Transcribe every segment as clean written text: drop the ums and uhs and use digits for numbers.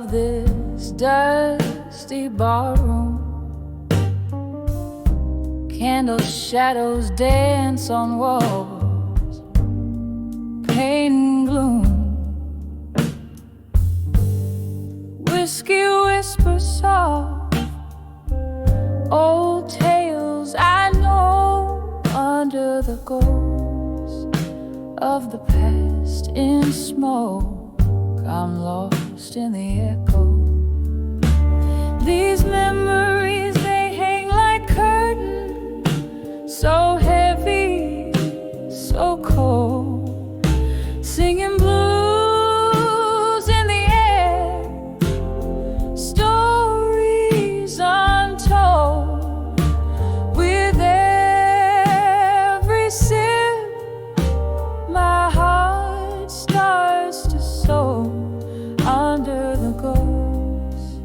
of this dusty barroom. Candle shadows dance on walls, pain and gloom. Whiskey whispers soft, old tales I know under the ghost of the past in smoke. I'm lost in the echo. These memories, they hang like curtains, so heavy, so cold, singing blues in the air, stories untold. With every sip, my heart starts to soar under the ghost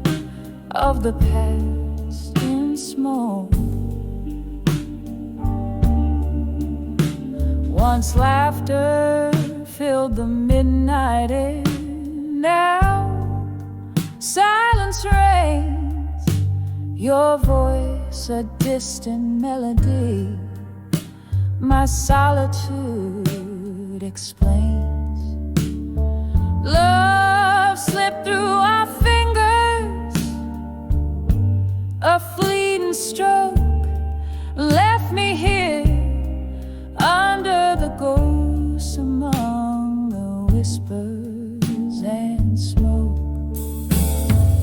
of the past in smoke. Once laughter filled the midnight air, now silence reigns, your voice a distant melody. My solitude explains. Love slipped through our fingers, a fleeting stroke left me here under the ghosts, among the whispers and smoke.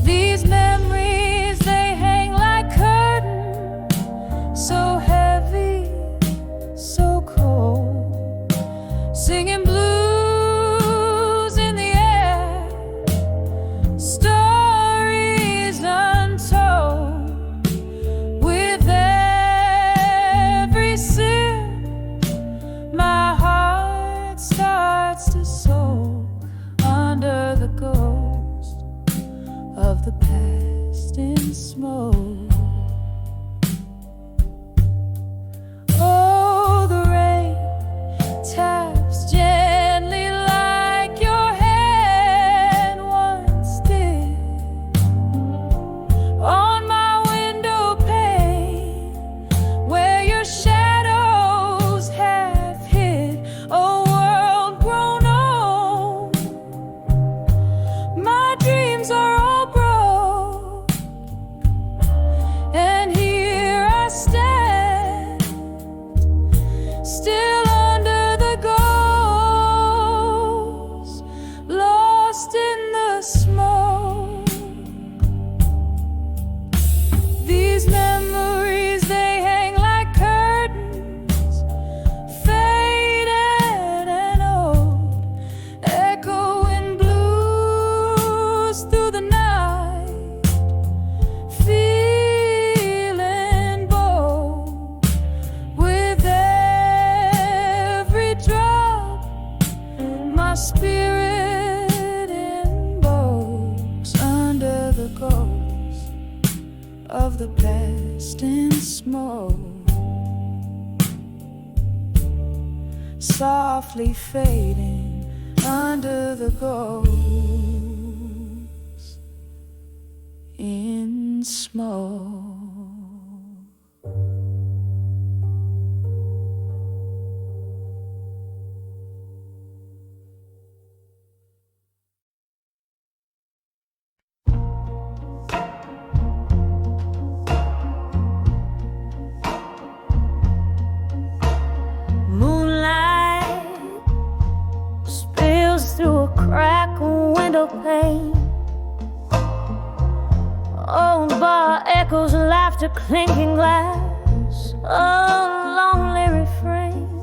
These memories, they hang like curtains, so heavy, so cold, singing blues in the air, stories untold. With every sip, my heart starts to soar under the ghost of the past in smoke. Oh, the rain taps gently like your hand once did on my window pane, where your shadows have hid a world grown old. My dreams are all broke, and here I stand, still under the ghost, lost in the smoke. These memories, they hang like curtains, faded and old, echoing blues through the night, feeling bold. With every drop, my spirit invokes under the ghost of the past in smoke. Softly fading under the ghost in smoke. Moonlight spills through a crack window pane. Old bar echoes, laughter, clinking glass, a lonely refrain.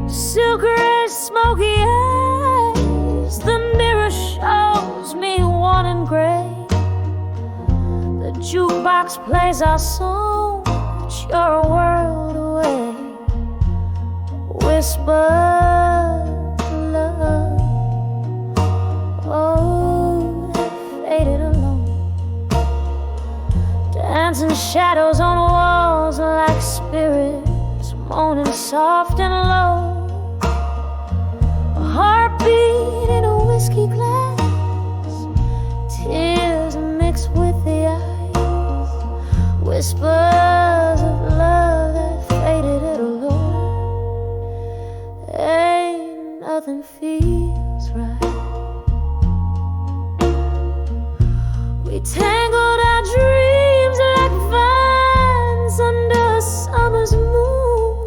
Silk gray, smoky eyes, the mirror shows me worn and gray. The jukebox plays our song, but you're a world away. Whisper love, oh, that faded alone. Dancing shadows on walls like spirits, moaning soft and low. A heartbeat in a whiskey glass, We tangled our dreams like vines under a summer's moon.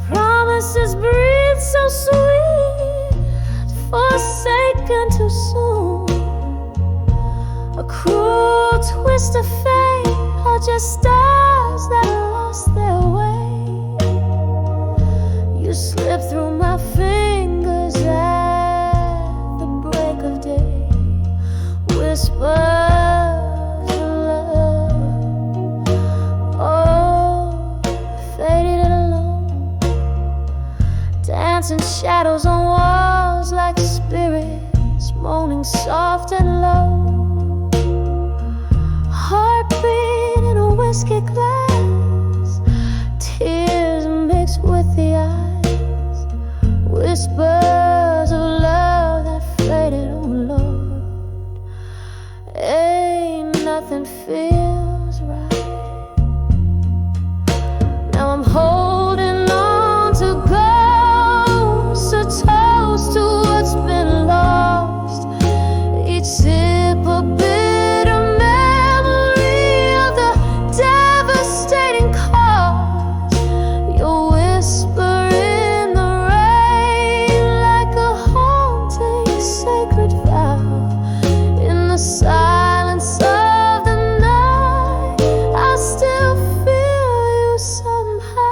Promises breathe so sweet, forsaken too soon. A cruel twist of fate, or just stars that lost their way. You slipped through my fingers at the break of day. Whispers of love, oh, faded and alone, dancing shadows on walls like spirits moaning soft and low. Heartbeat in a whiskey glass, tears mixed with the eyes. Whispers of love that faded, oh Lord. Ain't nothing feels right. Now I'm holding on to ghosts, a toast to what's been lost. Each sip a bitter memory of the devastating cause. Your whisper in the rain like a haunting sacred vow. In the silence of the night, I still feel you somehow.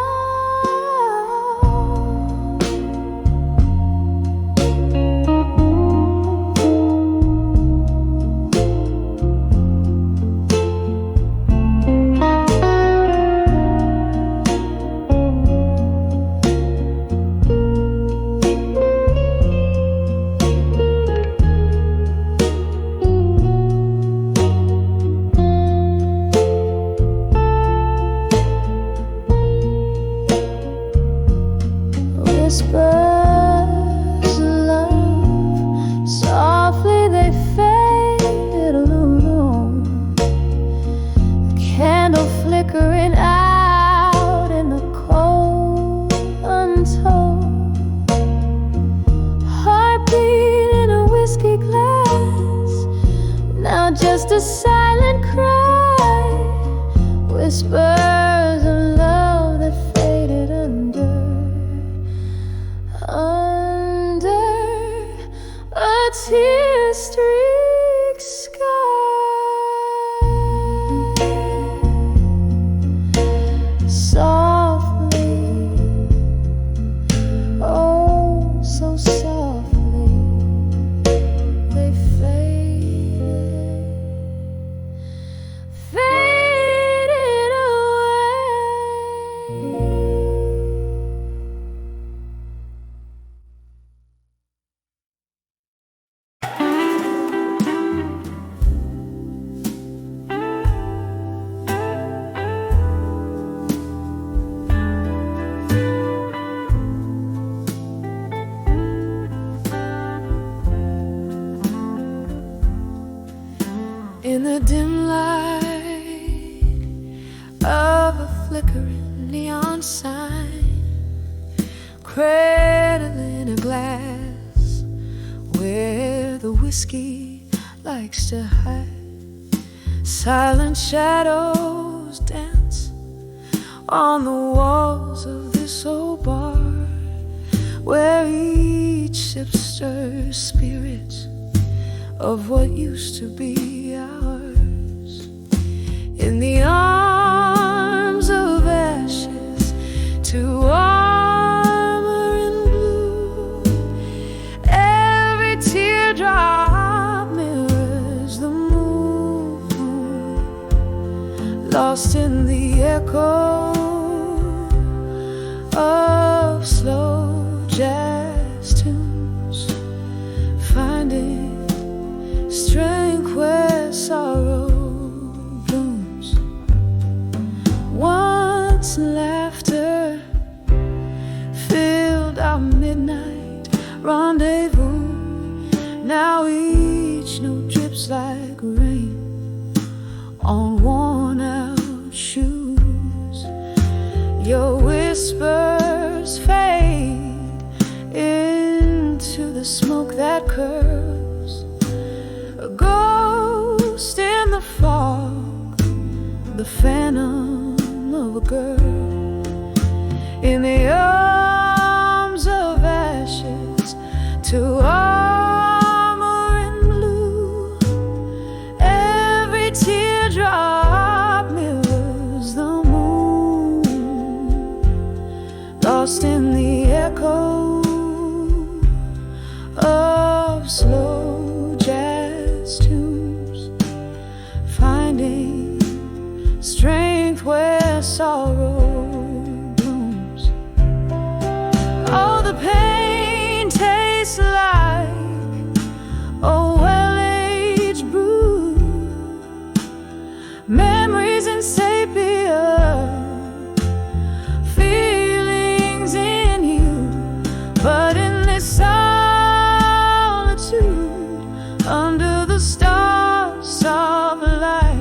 Whispers of love, softly they faded alone. The candle flickering out in the cold, untold. Heartbeat in a whiskey glass, now just a silent cry. Whispers of love that faded under a tear-streaked sky. Softly, oh so softly, they faded away. In the dim light of a flickering neon sign, cradling a glass where the whiskey likes to hide. Silent shadows dance on the walls of this old bar, where each sip stirs spirits of what used to be ours. In the arms of ashes to armor in blue, every teardrop mirrors the moon, lost in the echo of slow jazz tunes, finding strength where sorrow blooms. Once laughter filled our midnight rendezvous, now each note drips like rain on worn out shoes. Your whispers fade into the smoke that curls. Go the phantom of a girl in the arms of ashes, to armor in blue. Every teardrop mirrors the moon, lost in the echo of slow jazz tunes, finding strength where sorrow blooms. Oh, the pain tastes like a well-aged brew, memories in sepia, feelings in you, but in this solitude, under the stars of light,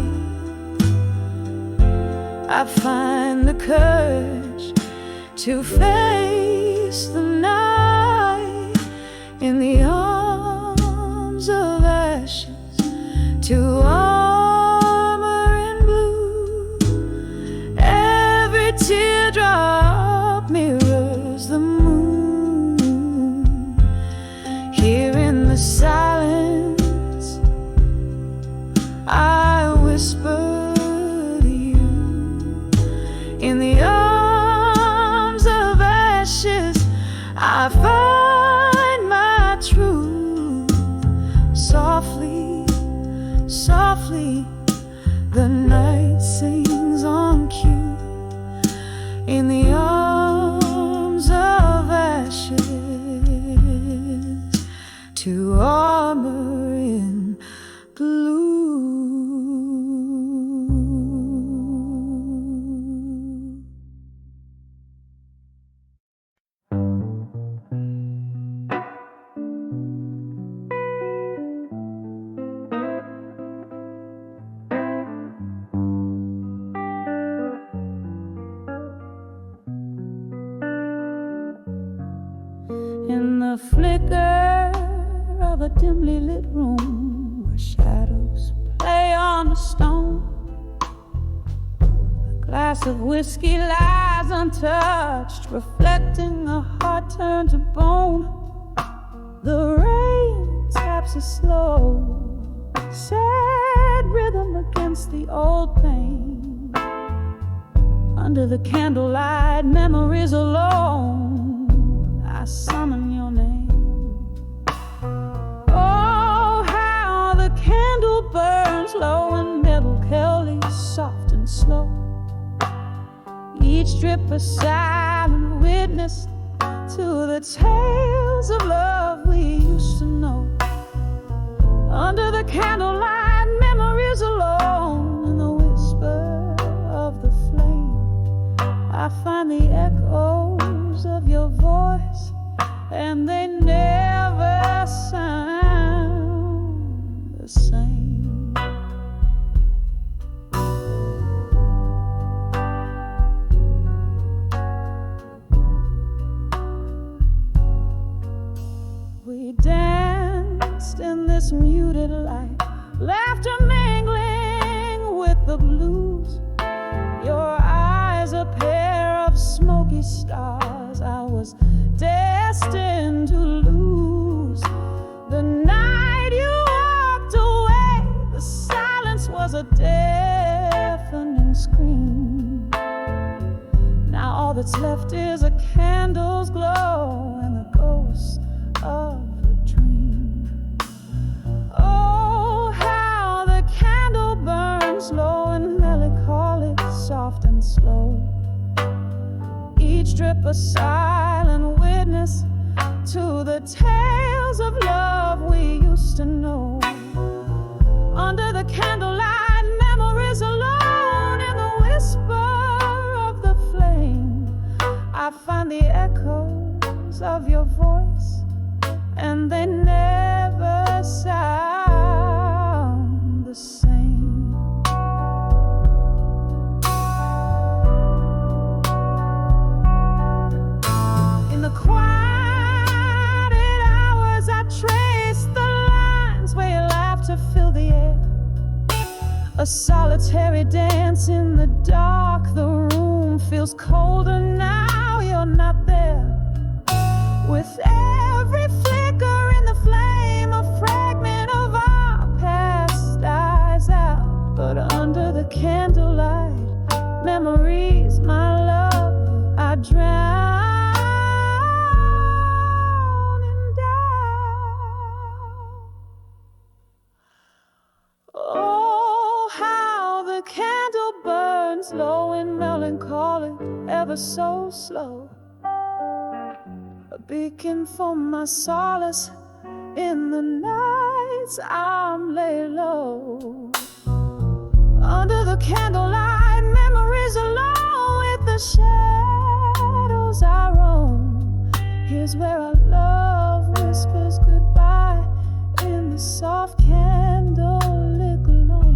I find the courage to face the night in the arms of ashes, to armor in blue. Every teardrop mirrors the moon. Here in the silence, I whisper in the arms of ashes, I find my truth. Softly, softly, the night sings on cue. In the arms of ashes, to armor in blue. In the flicker of a dimly lit room where shadows play on the stone, a glass of whiskey lies untouched, reflecting a heart turned to bone. The rain taps a slow, sad rhythm against the old pain. Under the candlelight, memories alone, I summon your name. Oh, how the candle burns low and melancholy, soft and slow. Each drip a silent witness to the tales of love we used to know. Under the candlelight, memories alone, in the whisper of the flame, I find the echoes of your voice, and they never sound the same. We danced in this muted light, laughter mingling with the blues. Your eyes a pair of smoky stars I was destined to lose. The night you walked away, the silence was a deafening scream. Now all that's left is a candle's glow and the ghost of a dream. Oh, how the candle burns low and melancholic, soft and slow. Each drip a silent witness to the tales of love we used to know. Under the candlelight, memories alone, in the whisper of the flame, I find the echoes of your voice, and they never sound the same. In the quiet hours, I trace the lines where your laughter filled the air. A solitary dance in the dark. The room feels colder now you're not there. With every flicker in the flame, a fragment of our past dies out. But under the candlelight, memories, my love, I drown and die. Oh, how the candle burns low and melancholic, ever so slow. A beacon for my solace in the nights I'm laid low. Under the candlelight, memories alone with the shadows I roam. Here's where our love whispers goodbye in the soft candlelit glow.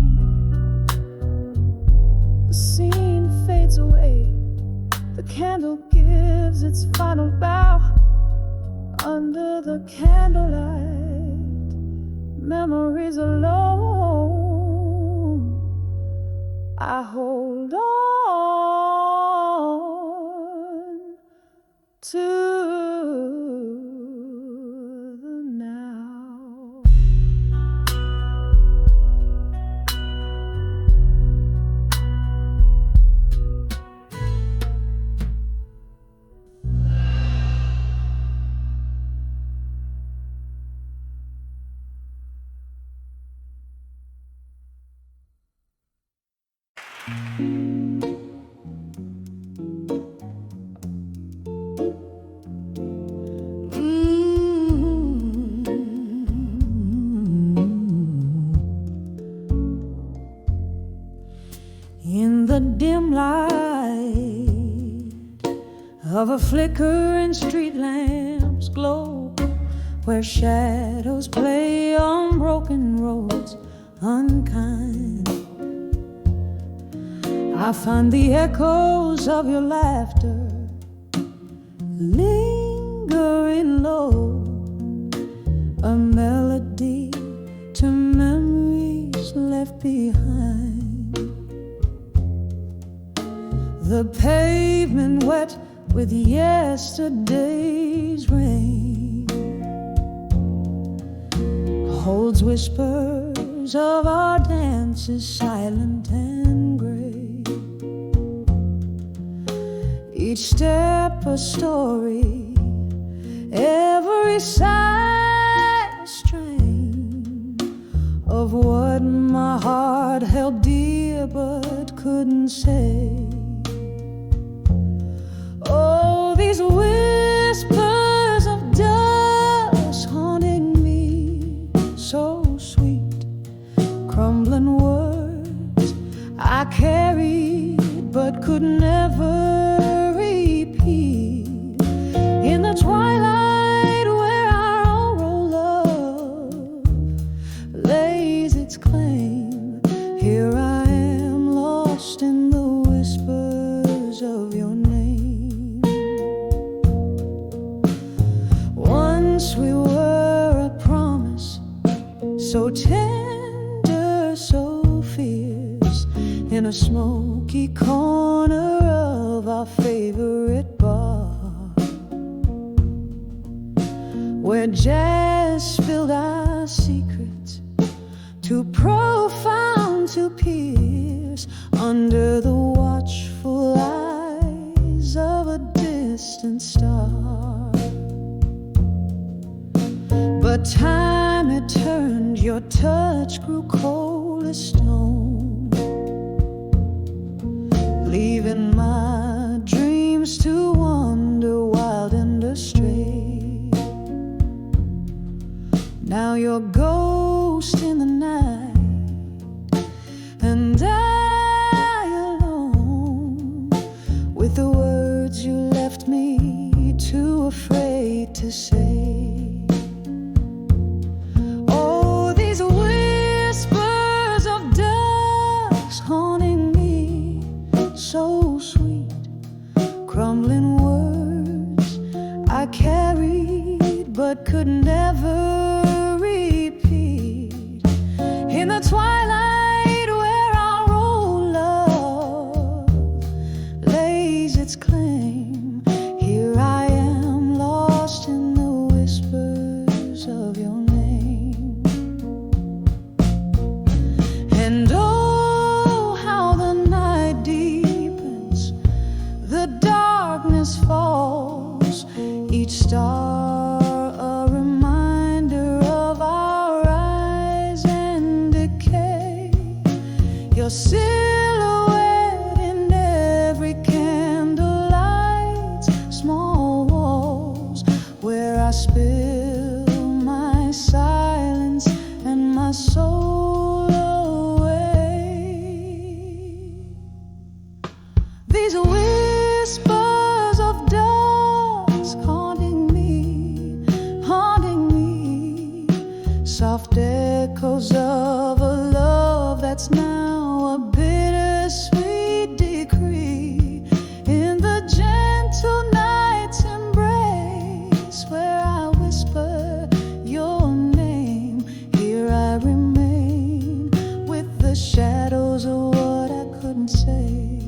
The scene fades away, the candle gives its final bow. Under the candlelight, memories alone, I hold on to the now. In the dim light of a flickering street lamp's glow, where shadows play on broken roads unkind, I find the echoes of your laughter lingering low, a melody to memories left behind. The pavement wet with yesterday's rain holds whispers of our dances, silent and gray. Each step a story, every sigh a strain of what my heart held dear but couldn't say. Oh, these whispers of dust haunting me, so sweet, crumbling words I carried but could never repeat. In the twilight where our oral love lays its claim, here I am lost in the whispers of your name. Once we were a promise, so tender, so fierce, in a smoky corner of our favorite bar, where jazz spilled our secrets, too profound to pierce under the watchful eyes of a distant star. But time had turned, your touch grew cold as stone, leaving my dreams to wander wild and astray. Now you're ghost in the night, and I alone, with the words you left me too afraid to say. So sweet, crumbling words I carried but could never repeat. In the twilight where your silhouette in every candlelight, small walls where I spill my silence and my soul away. These whispers of dusk haunting me, soft echoes of a love that's now a bittersweet decree. In the gentle night's embrace where I whisper your name, here I remain with the shadows of what I couldn't say.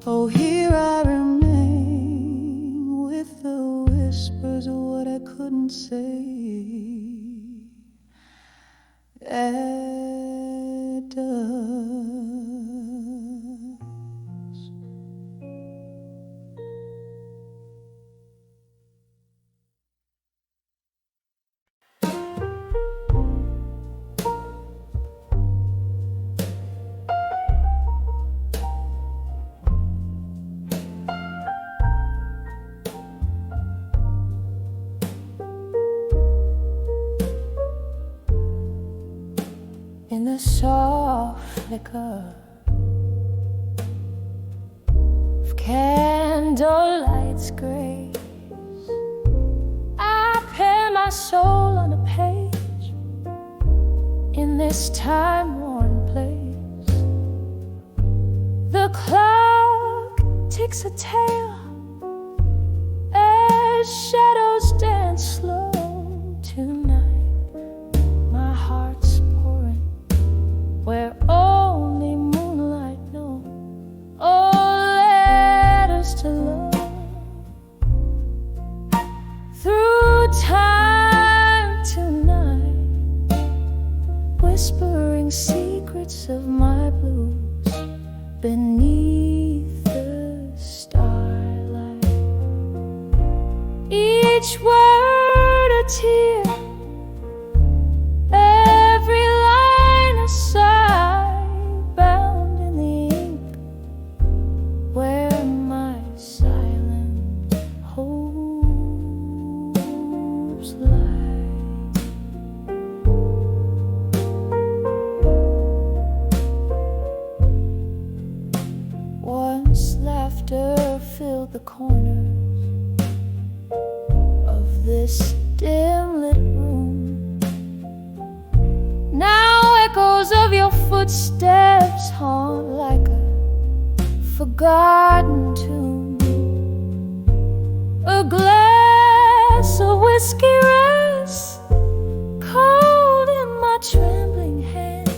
Oh, here I remain with the whispers of what I couldn't say. Etta. In the soft flicker of candlelight's grace, I pen my soul on a page in this time-worn place. The clock ticks a tale as shadows dance slow tonight. My heart's pouring where only moonlight knows. Oh, letters to love. Through time tonight, whispering secrets of my blues beneath the starlight. Each word a tear, every line a sigh, bound in the ink where my silent hopes lie. Once laughter filled the corners of this dim lit room. Now echoes of your footsteps haunt like a forgotten tune. A glass of whiskey rests cold in my trembling hand,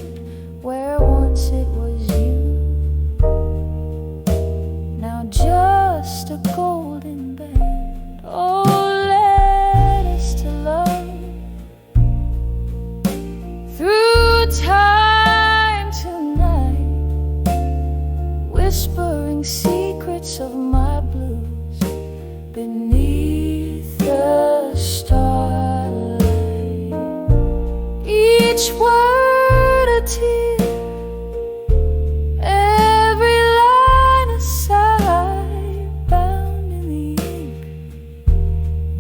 where once it was you, now just a golden band. Oh, letters to love. Through time tonight, whispering secrets of my blues beneath the starlight. Each word a tear, every line a sigh, bound in the ink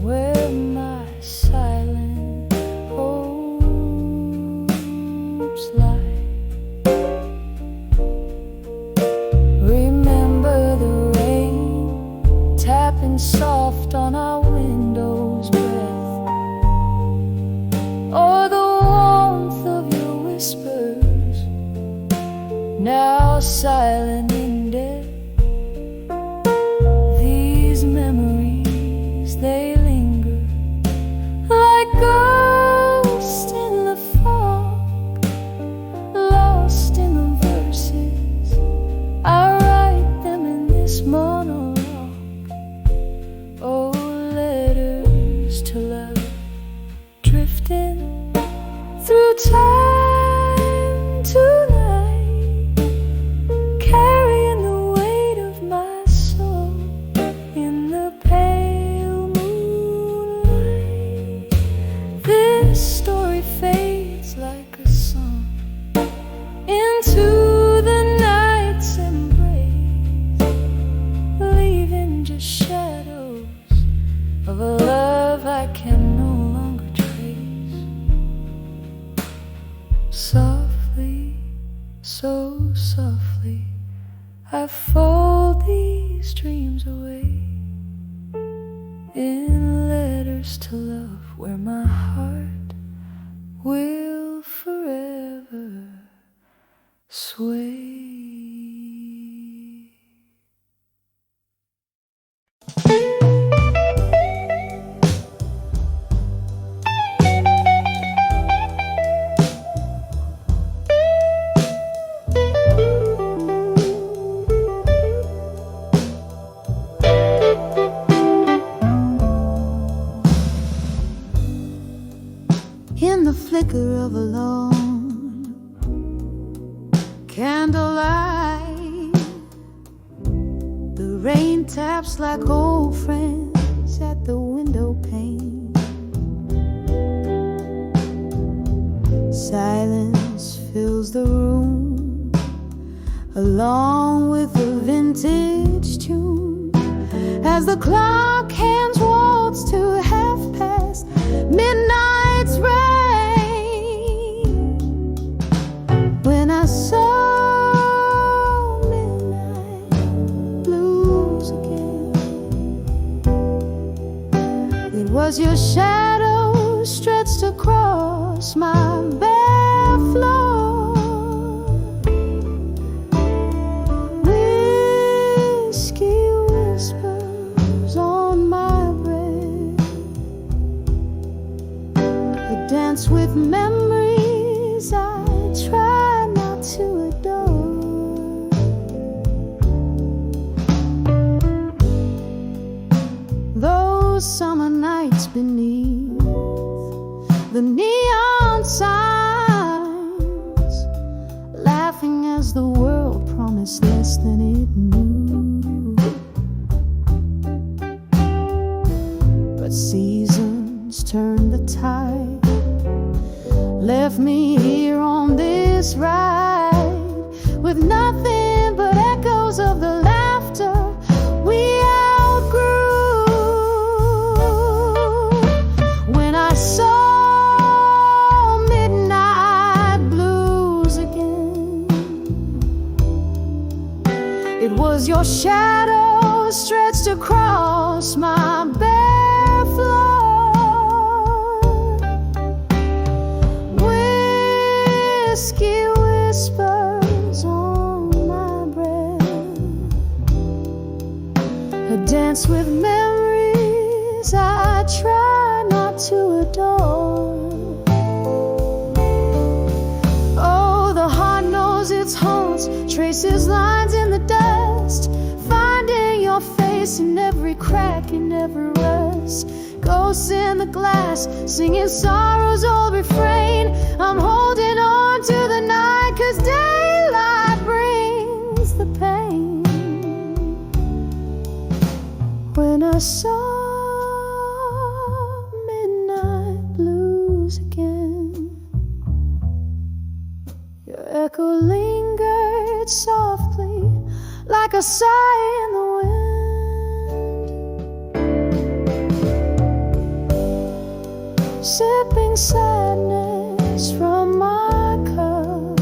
where my silent hopes lie. Remember the rain tapping soft on our window's breath, or the warmth of your whispers, now silent in death. These memories, they linger like ghosts in the fog, lost in the verses. I write them in this monologue. Oh, letters to love, drifting through time tonight. Softly, so softly, I fold these dreams away in letters to love, where my heart will forever sway. In the flicker of a lone candlelight, the rain taps like old friends at the window pane. Silence fills the room, along with a vintage tune, as the clock hands waltz to half past midnight's rain. When I saw midnight blues again, it was your shadow stretched across my bare floor. Whiskey whispers on my breath, a dance with memories I try not to adore. Those summer nights beneath the neon signs, laughing as the world promised less than it knew. But seasons turned the tide, left me here on this ride, with nothing but echoes of the laughter we outgrew. When I saw midnight blues again, it was your shadow stretched across my bare floor. Whiskey whispers on my breath, a dance with memories I try not to adore. Oh, the heart knows its haunts, traces lines in the dust, finding your face in every crack, in every rust. Ghosts in the glass, singing sorrow's old refrain. I'm holding on to the night, 'cause daylight brings the pain. When I saw midnight blues again, your echo lingered softly like a sigh in the wind. Sipping sadness from my cup,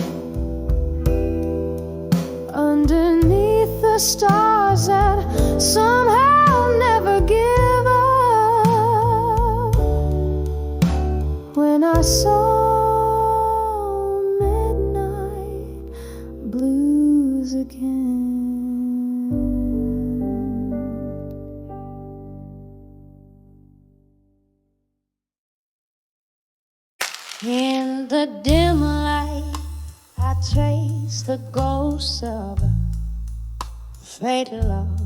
underneath the stars that somehow never give up. When I saw midnight blues again. In the dim light, I trace the ghosts of a fatal love.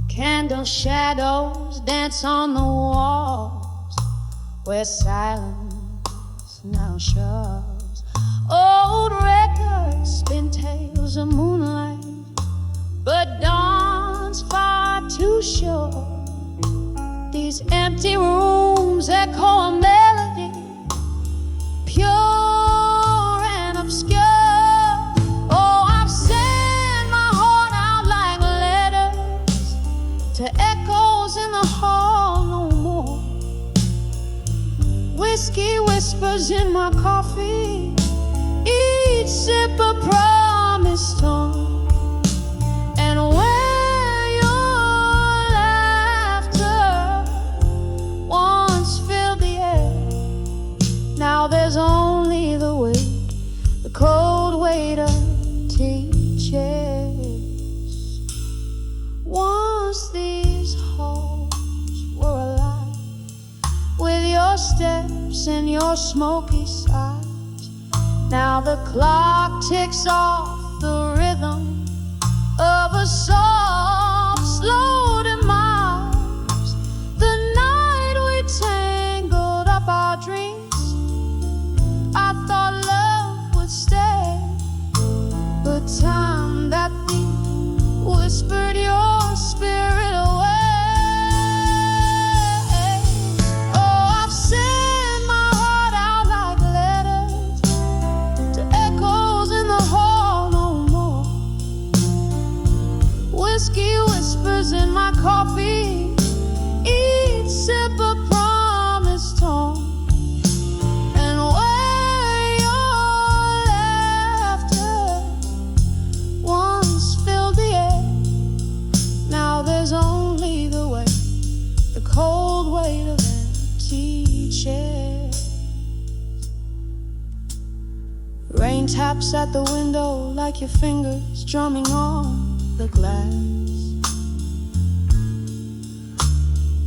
Candle shadows dance on the walls, where silence now shoves. Old records spin tales of moonlight, but dawn's far too short. These empty rooms echo a melody, pure and obscure. Oh, I've sent my heart out like letters to echoes in the hall no more. Whiskey whispers in my coffee, sip a promise torn, and where your laughter once filled the air, now there's only the weight, the cold weight of teachers. Once these halls were alive with your steps and your smoky sighs. Now the clock ticks off the rhythm of a soft, slow demise. The night we tangled up our dreams, I thought love would stay, but time, that thief, whispered your spirit away. Oh, I've sent my heart out like letters to echoes in the hall no more. Whiskey whispers in my coffee, each sip a promise torn, and where your laughter once filled the air, now there's only the weight, the cold weight of empty chairs. Rain taps at the window like your fingers drumming on the glass.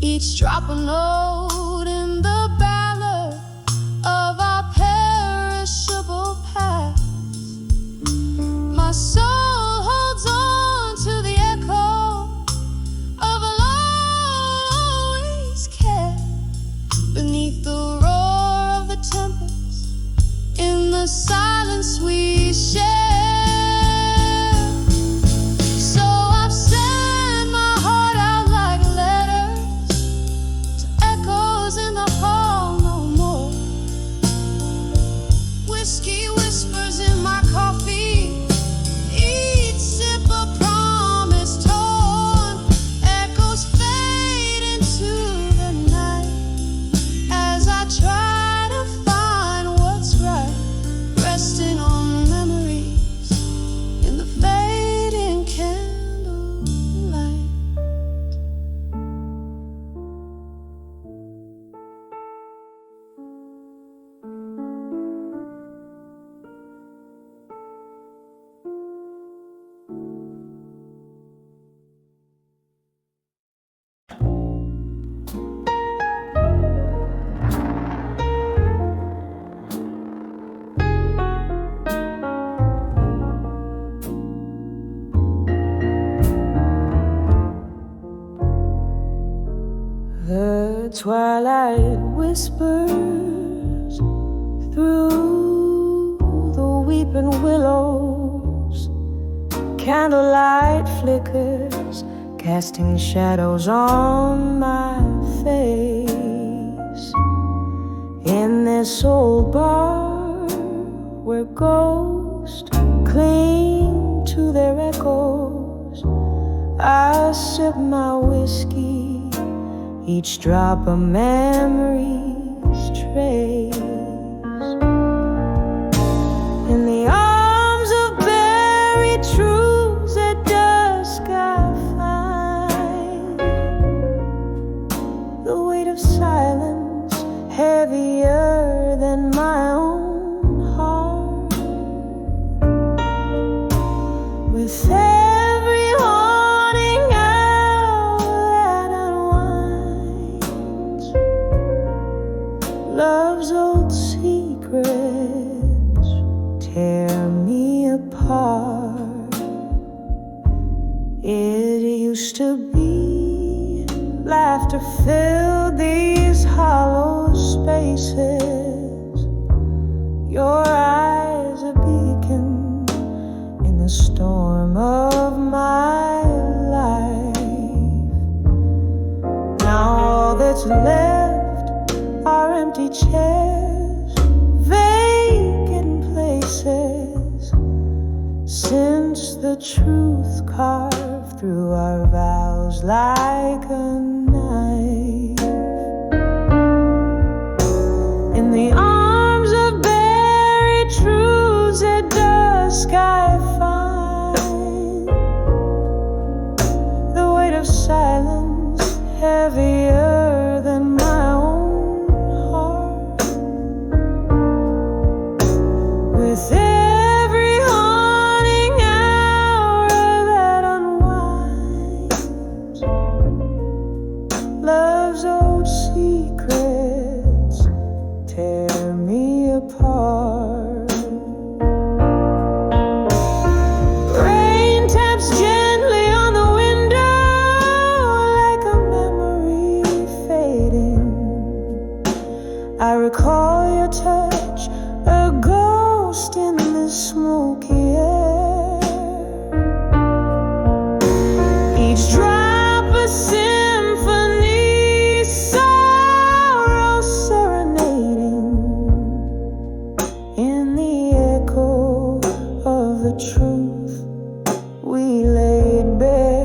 Each drop a note in the ballad of our perishable past. My soul holds on to the echo of a always care beneath the roar of the tempest, in the silence we share. So I've sent my heart out like letters to echoes in the hall no more. Whiskey whispers in my coffee, each sip a promise torn. Echoes fade into the night as I try to find what's right, resting on memories in the fading candlelight. The twilight whispers through the weeping willows. Candlelight flickers, casting shadows on my face. In this old bar where ghosts cling to their echoes, I sip my whiskey, each drop a memory's trace. In the arms of buried truths at dusk I find the weight of silence heavier than my own heart. With every haunting hour that unwinds love's old secrets tear me apart. It used to be laughter filled these hollow spaces. Your eyes a beacon in the storm of my life. Now all that's left are empty chairs, vacant places, since the truth carved through our vows like a knife. In the arms of buried truths at dawn, with every haunting hour that unwinds love's old secrets tear me apart. Rain taps gently on the window like a memory fading. I recall your touch, a ghost in the smoky air. Each drop a symphony, sorrow serenading in the echo of the truth we laid bare.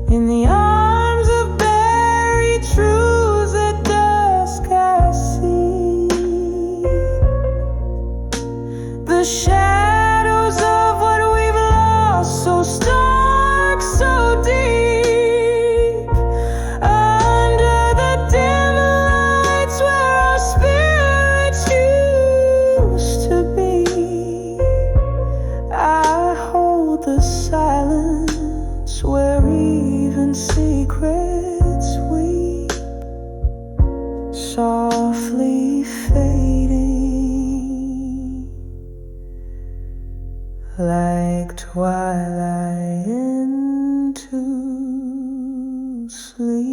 In the arms of buried truths at dusk I see the shadows of what we've lost, so stark, so deep. Under the dim lights where our spirits used to be, I hold the silence where even secrets weep, softly fading like twilight into sleep.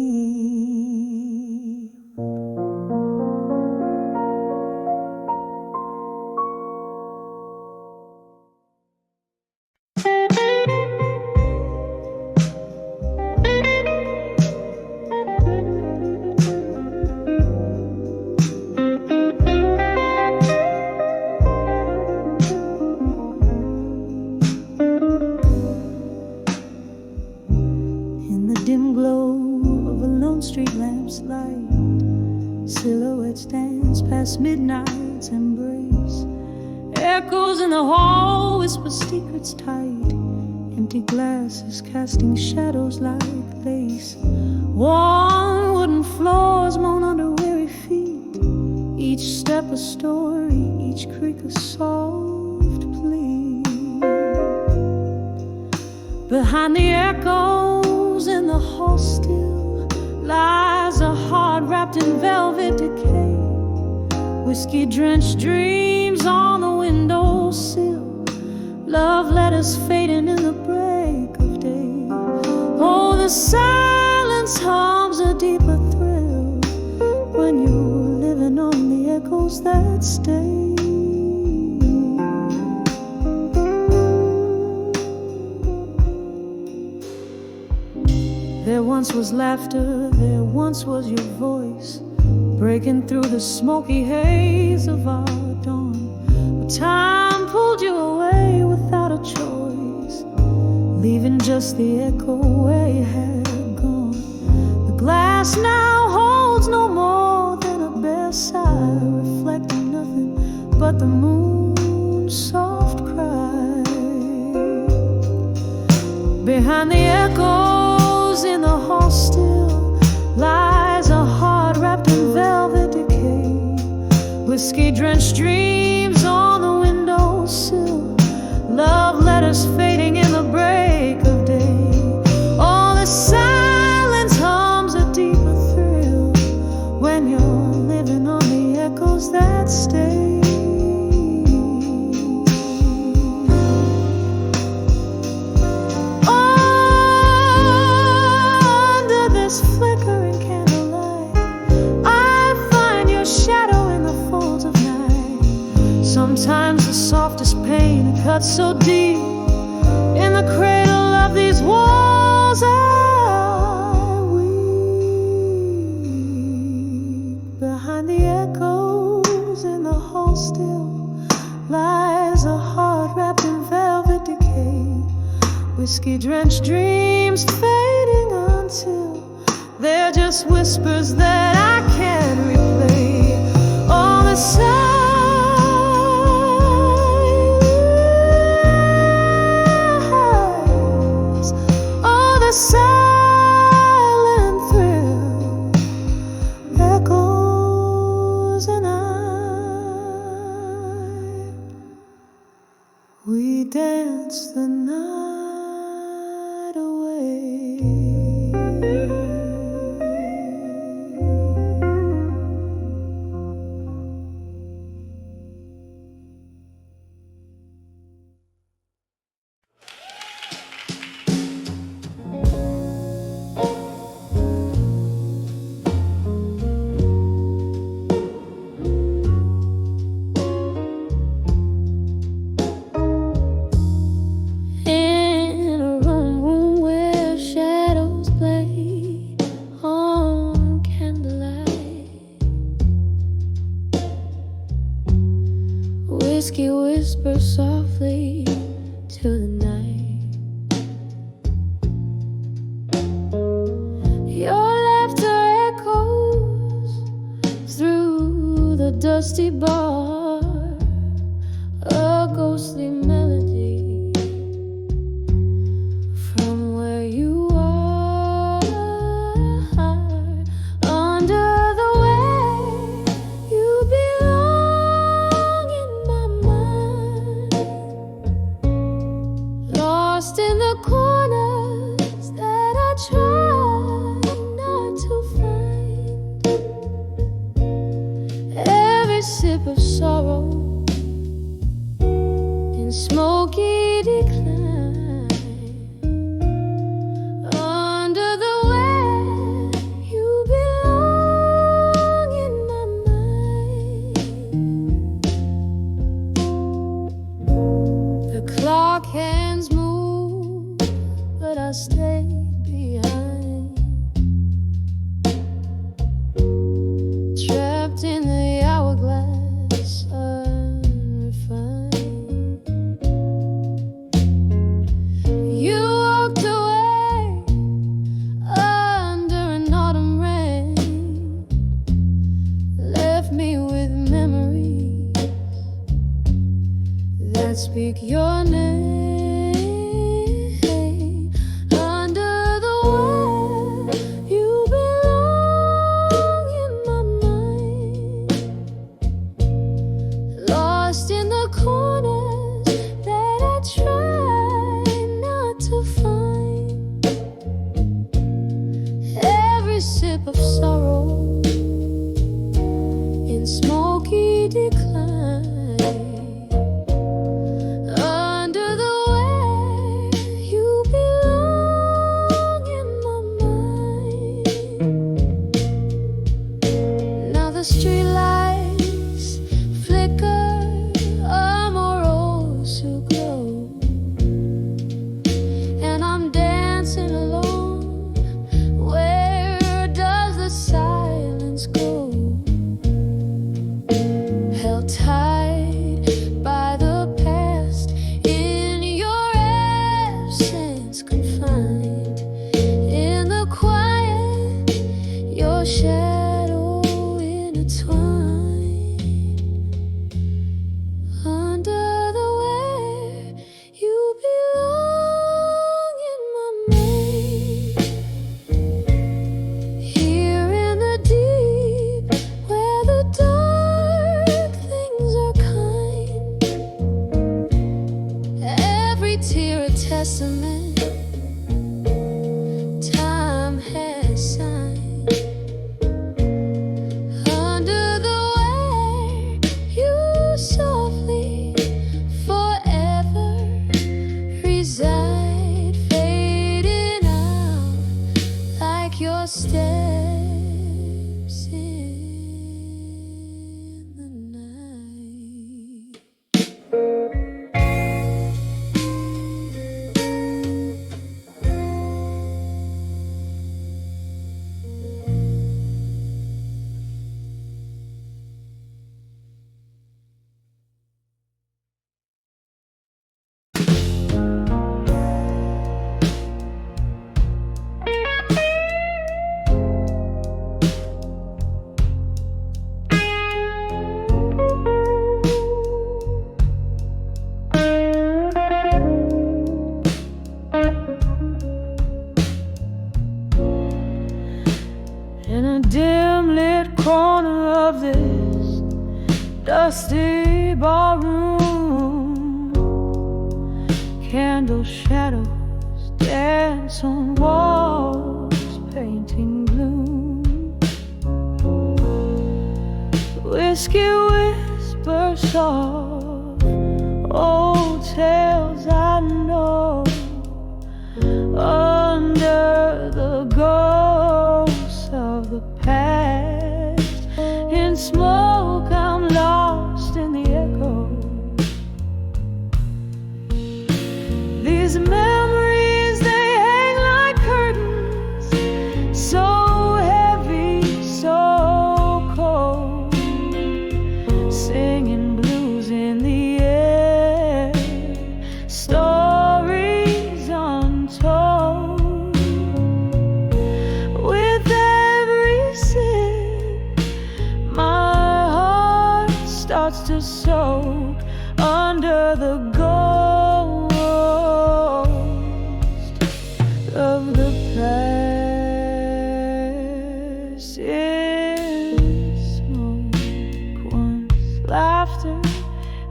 In the dim glow of a lone street lamp's light, silhouettes dance past midnight's embrace. Echoes in the hall whisper secrets tight, empty glasses casting shadows like lace. Worn wooden floors moan under weary feet, each step a story, each creak a soft plea. Behind the echoes in the hall still lies a heart wrapped in velvet decay. Whiskey-drenched dreams on the windowsill, love letters fading in the break of day. Oh, the silence hums a deeper thrill when you're living on the echoes that stay. There once was laughter, there once was your voice, breaking through the smoky haze of our dawn. But time pulled you away without a choice, leaving just the echo where you had gone. The glass now holds no more than a bare sigh, reflecting nothing but the moon's soft cry. Behind the echoes in the hall still lies a heart wrapped in velvet decay. Whiskey-drenched dreams on the windowsill, love letters fading in the break of day. Oh, the silence hums a deeper thrill when you're living on the echoes that stay. Under this drenched dreams fading until they're just whispers that I can't replay. All the silence, all the silent thrill echoes, and we dance the night away. Whiskey whispers softly to the night. Your laughter echoes through the dusty bar, a ghostly melody from where you are, under the way you belong in my mind, lost in the corners that I try not to find. Every sip of sorrow in smoky decline, under the way you belong in my mind. The clock hands move, but I stay behind, trapped in the hourglass unrefined. You walked away under an autumn rain, left me with memories that speak your name. Under the way you belong in my mind, lost in the corners that I try not to find. Every sip of sorrow in smoky decline, under the way you belong in my mind. Now the streetlights flicker, amorous who glow, and I'm dancing alone. Where does the silence go? Held tight by the past, in your absence confined, in the quiet, your shadow intertwined, under the way you belong in my mind. Here in the deep, where the dark things are kind, every tear a testament time has signed, under the way you softly forever reside, fading out like your steps in the night. In a dim lit corner of this dusty ballroom, candle shadows dance on walls, painting gloom. Whiskey whispers soft, old tales I know, under the ghosts of the past. In smoke I'm lost in the echo. These memories, they hang like curtains, so heavy, so cold, singing blues in the air, stories untold. With every sip, my heart starts to soak under the ghost of the past. In smoke, once laughter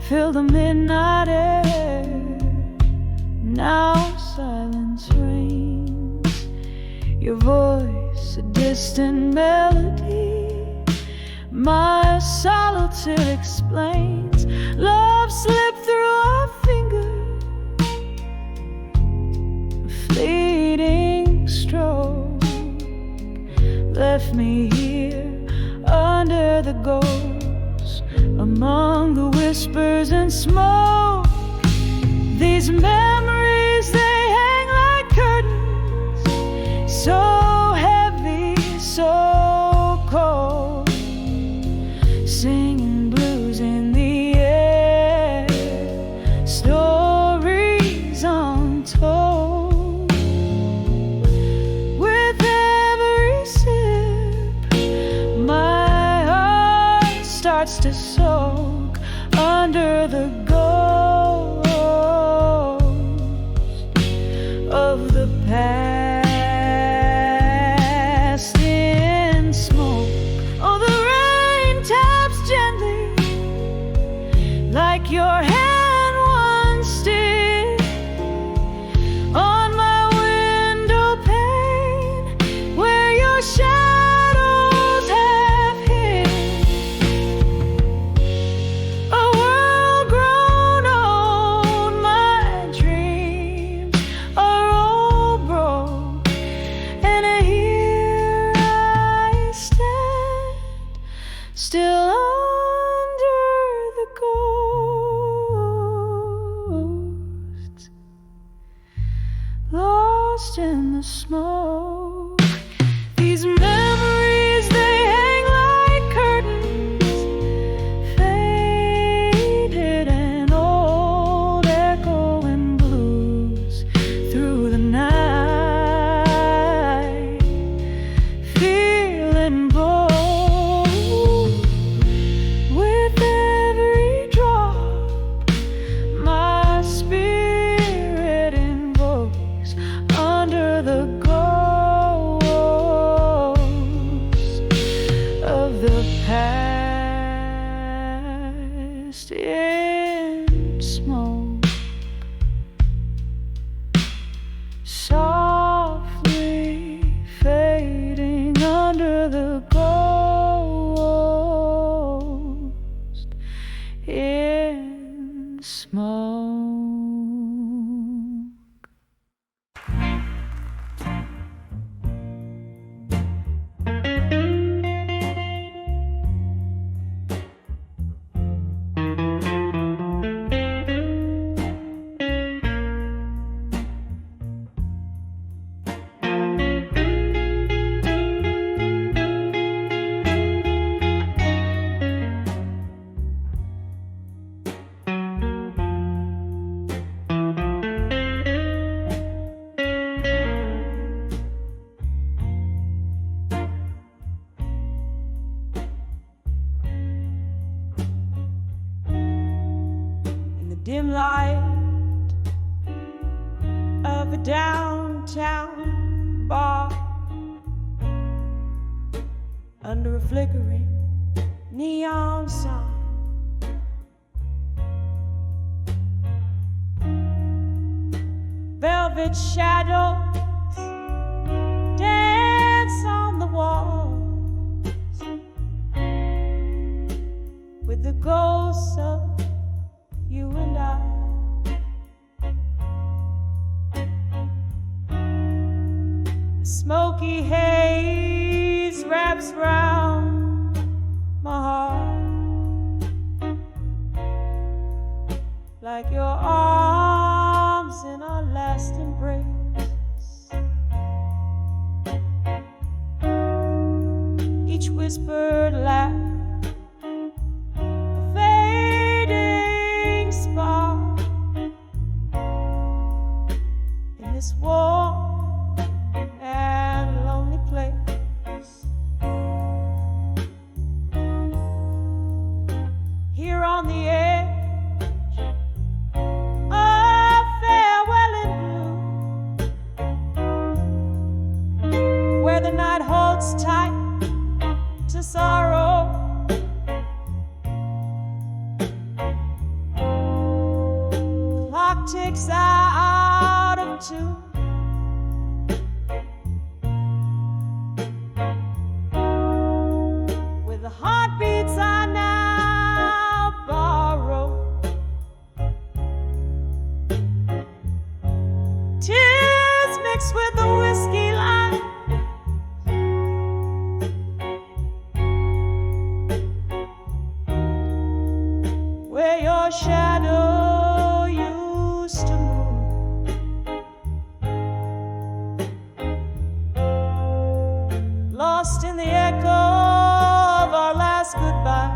filled the midnight air, now silence reigns. Your voice, a distant melody, my solitude explains. Love slipped through our fingers, a fleeting stroke left me here under the ghosts, among the whispers and smoke. These memories, they hang like curtains, so heavy, so cold, singing blues in the air, stories untold. With every sip, my heart starts to soak under the ghost of the past. In smoke, oh, the rain taps gently, like your hand once did, on my window pane, where your shadows have hid. A world grown old, my dreams are all broke, and here I stand, still under the ghosts, lost in the smoke. These memories, they hang like curtains, faded and old, echoing blues through the night, feeling bold. With every drop, my spirit invokes under the ghost of the past. In smoke, softly fading under the ghost. In smoke. Dim light of a downtown bar, under a flickering neon sign. Velvet shadows dance on the walls with the ghosts of you and I. The smoky haze wraps round my heart like your arms in our last embrace. Each whispered laugh, a fading spark in this warm and lonely place. Here on the edge of farewell in blue, where the night holds tight to sorrow, clock ticks out of two. With the heartbeats I now borrow, tears mixed with the whiskey line, where your shadow used to move. Lost in the echo of our last goodbyes,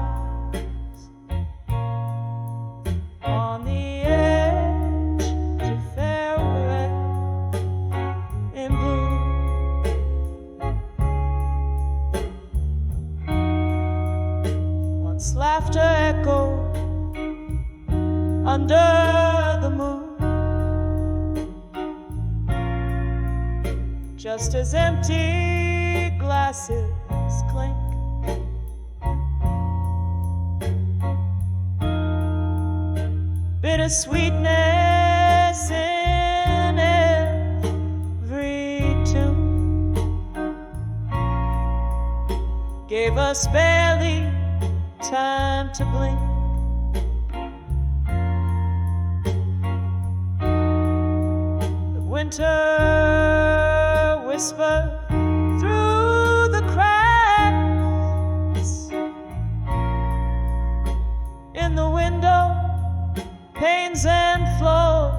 on the edge to farewell in blue. Once laughter echoed under the moon, just as empty glasses clink. Bittersweetness in every tune gave us barely time to blink. The winter whispered through the cracks in the window panes and floors,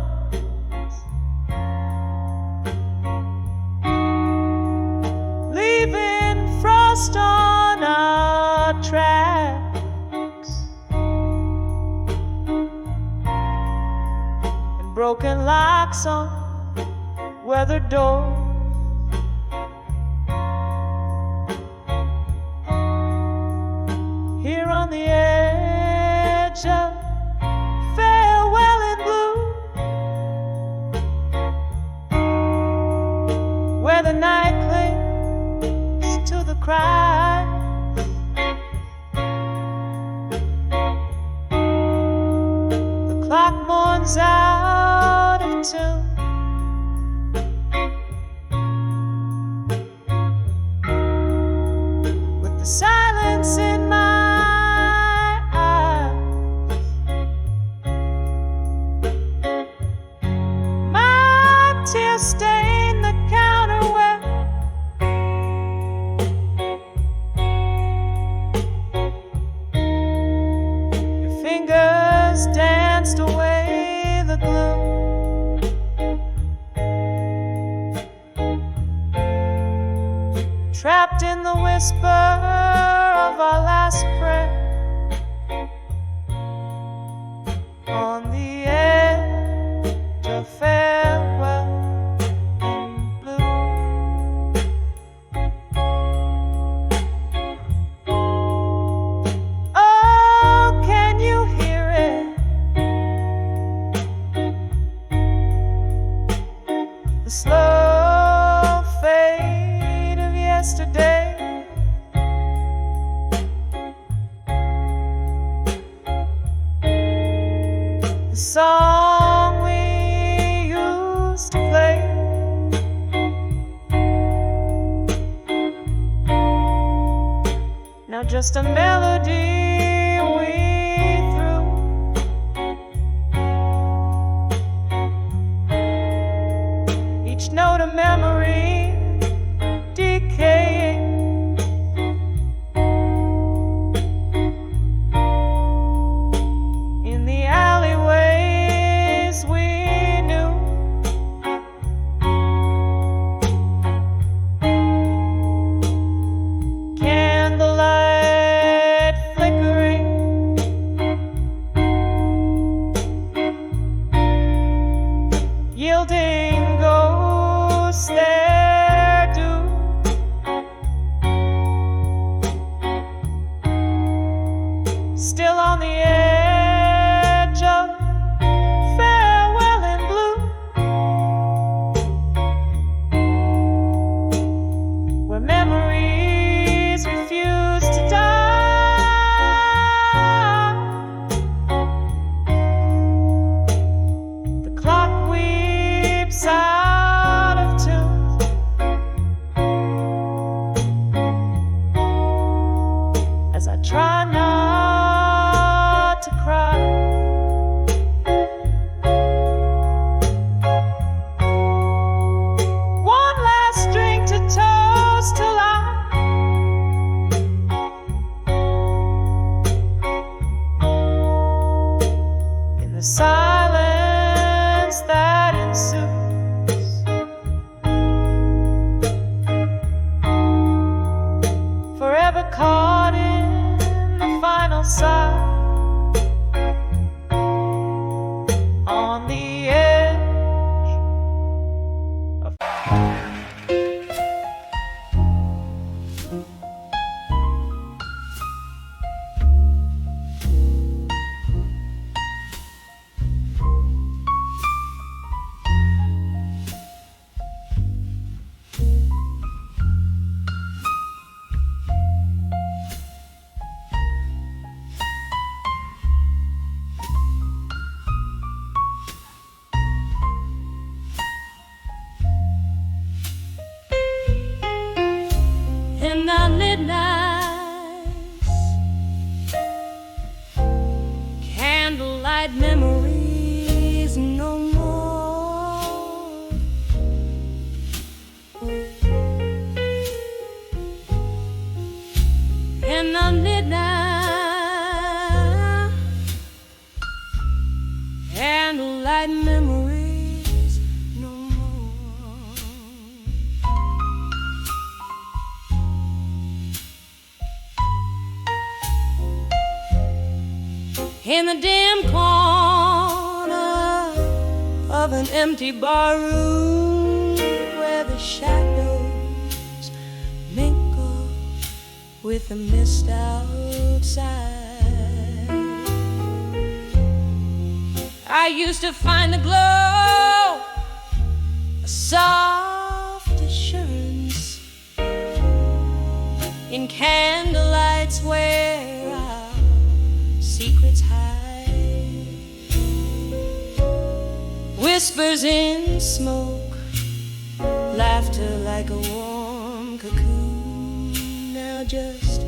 leaving frost on our tracks and broken locks on weathered doors. Here on the edge of farewell in blue, where the night clings to the cry, the clock mourns out of tune. With the silence in my tears stain the counterware, your fingers danced away the gloom. Trapped in the whisper of our last prayer, on the edge of farewell. The slow fade of yesterday, now just a melody we threw. Each note a memory decaying. In the alleyways we knew. Candlelight flickering, yielding ghosts their due. Still on the edge of farewell in blue, where memories refuse to die. The clock weeps out of tune as I try not to cry. One last drink to toast to life. In the silence that ensues, forever caught in the final sigh. On the edge of in the midnight, candlelight memories no more. In the midnight, candlelight memories no more. In the dim corner of an empty bar room, where the shadows mingle with the mist outside, I used to find the glow, a soft assurance in candlelights where our secrets hide. Whispers in smoke, laughter like a warm cocoon, now just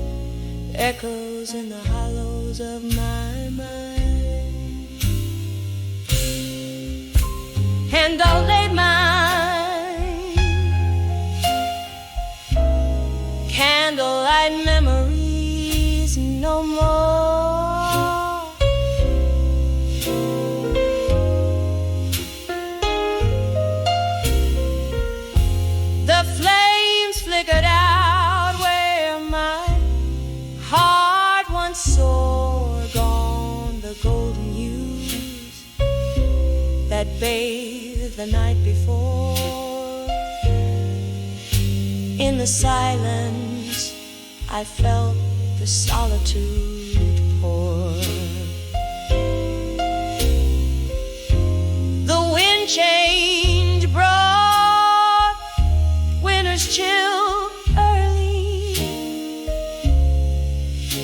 echoes in the hollows of my mind. And I'll lay mine, candlelight memories no more. The flames flickered out where my heart once soared, gone the golden hues that bathed the night before. In the silence I felt the solitude pour. The wind change brought winter's chill early.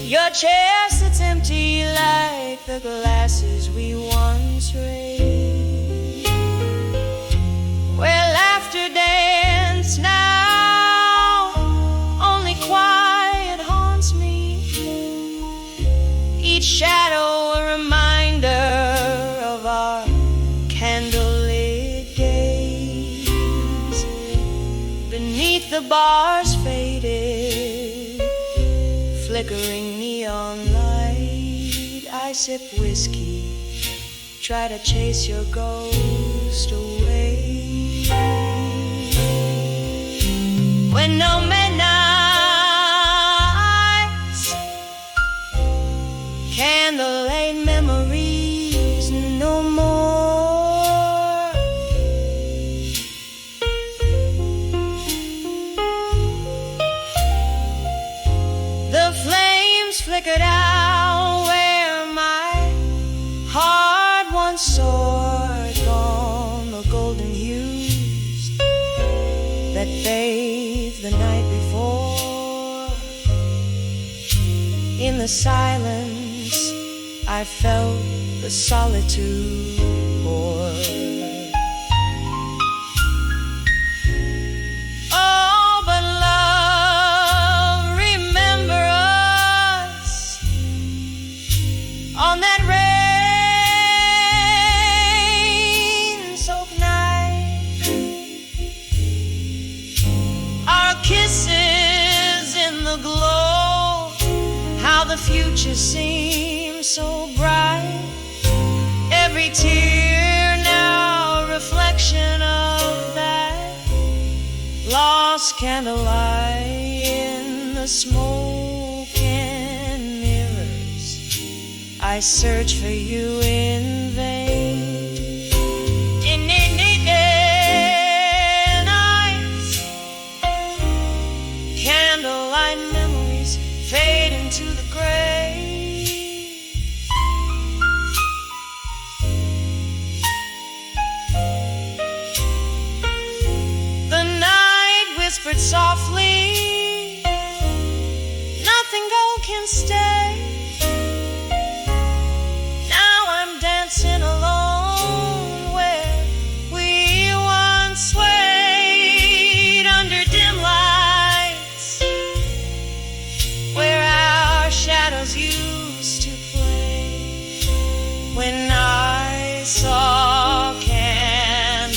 Your chair sits empty like the glasses we once raised, where laughter danced now. Only quiet haunts me flickering neon light. I sip whiskey, try to chase your ghost away. When no midnights, candlelight memories no more. The flames flickered out where my heart once soared, gone the golden hues that bathed the night before. In the silence I felt the solitude pour. Oh, but love, remember us on that rain-soaked night. Our kisses in the glow, how the future seems so bright. Every tear now reflection of that lost candlelight. In the smoke and mirrors I search for you in vain. In nights, candlelight memories fade into the grave. The night whispered softly, nothing gold can stay. Now I'm dancing alone where we once swayed under dim lights, where our shadows used to play. When I saw candlelight,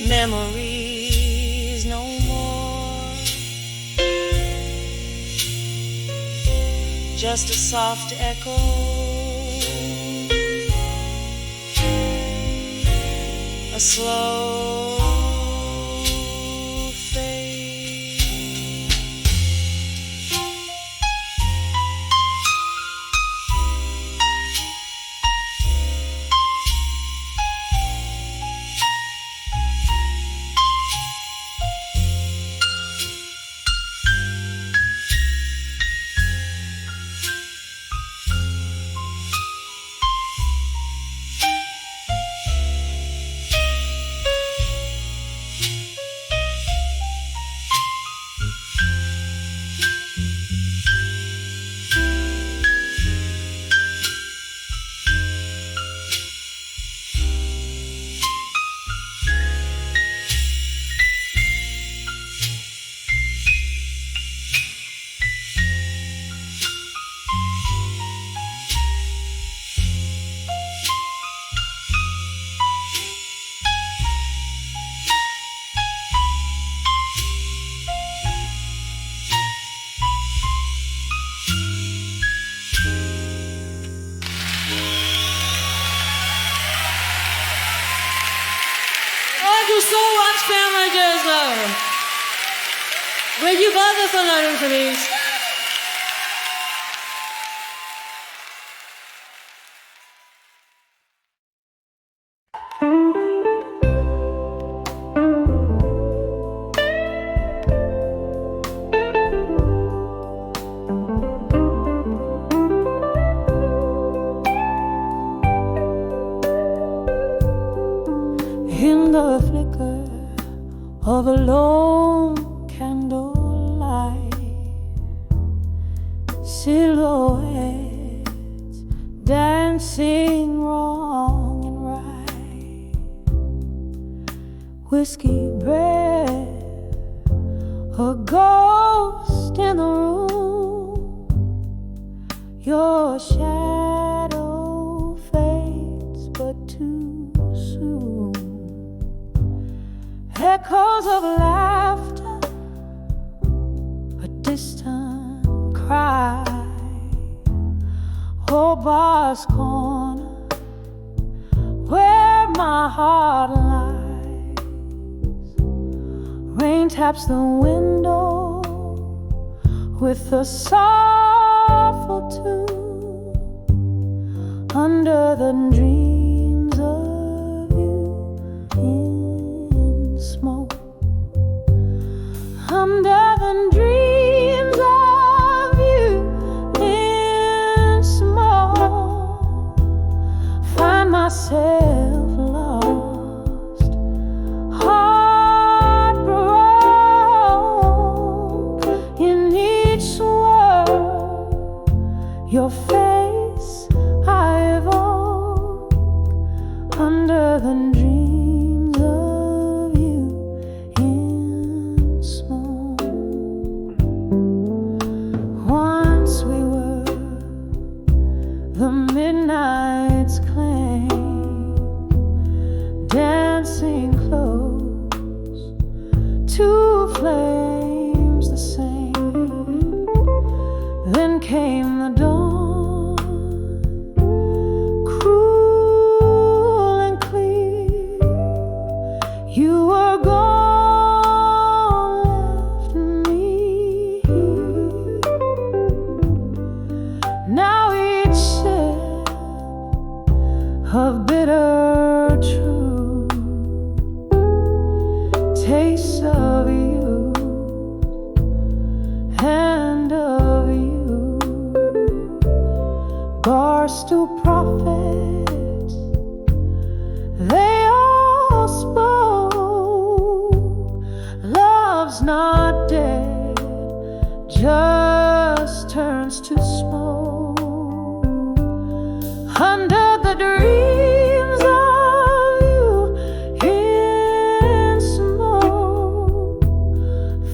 memories no more, just a soft echo, a slow fade. Thank you so much, family Jason. Will you guys listen to it, please? In the flicker of a lone candlelight, silhouettes dancing wrong and right, whiskey breath, a ghost in the room, your shadow fades but too soon. Echoes of laughter, a Lover's corner, where my heart lies. Rain taps the window with a soulful tune, under the dreams of you in smoke, under the dreams of you in smoke. Find myself lost, heartbroken in each swirl. Your face I evoke under the dreams of you in smoke. Once we were the midnight's claim, dancing close to flames the same. Then came the dawn, cruel and clear. You were gone, left me here. Now each sip of bitter truth tastes of you and of you. Barstool prophets, they all spoke. Love's not dead, just turns to smoke. Under the dreams of you in smoke,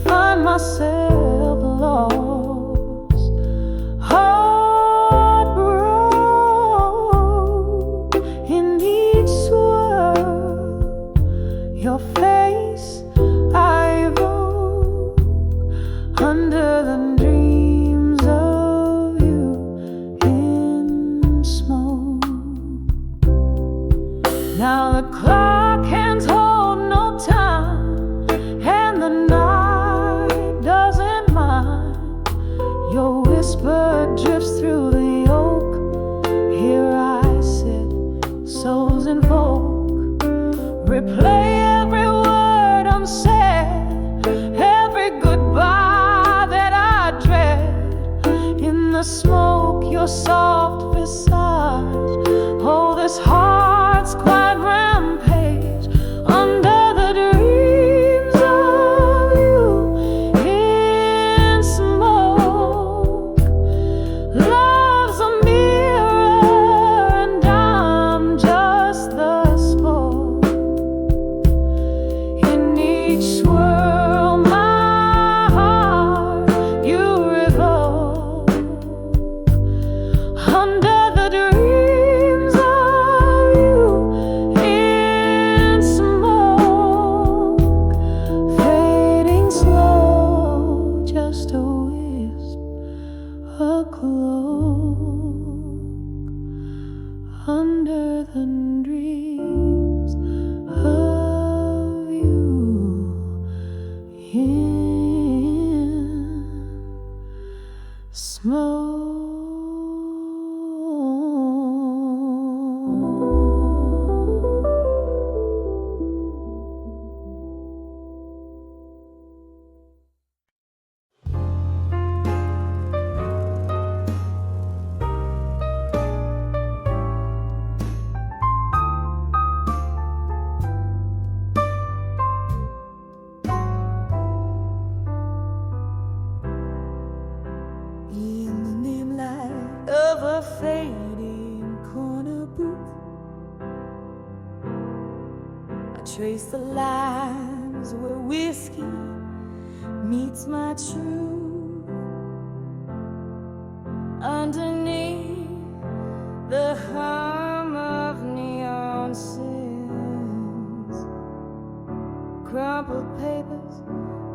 find myself lost, heartbroken in each swirl. Your face I evoke under the dreams of you in smoke. Now the clock hands hold no time, and the night doesn't mind. Your whisper drifts through the oak. Here I sit, souls invoke. Replay every word unsaid, every goodbye that I dread. In the smoke, your soft visage. Oh, this heart's quiet rampage under the dreams of you in smoke. Love's a mirror, and I'm just the smoke. In each swirl, my heart you revoke under the dreams of you in smoke. Fading slow, just a wisp, a cloak under the dreams of you in smoke. In the dim light of a fading corner booth, I trace the lines where whiskey meets my truth. Underneath the hum of neon sins, crumpled papers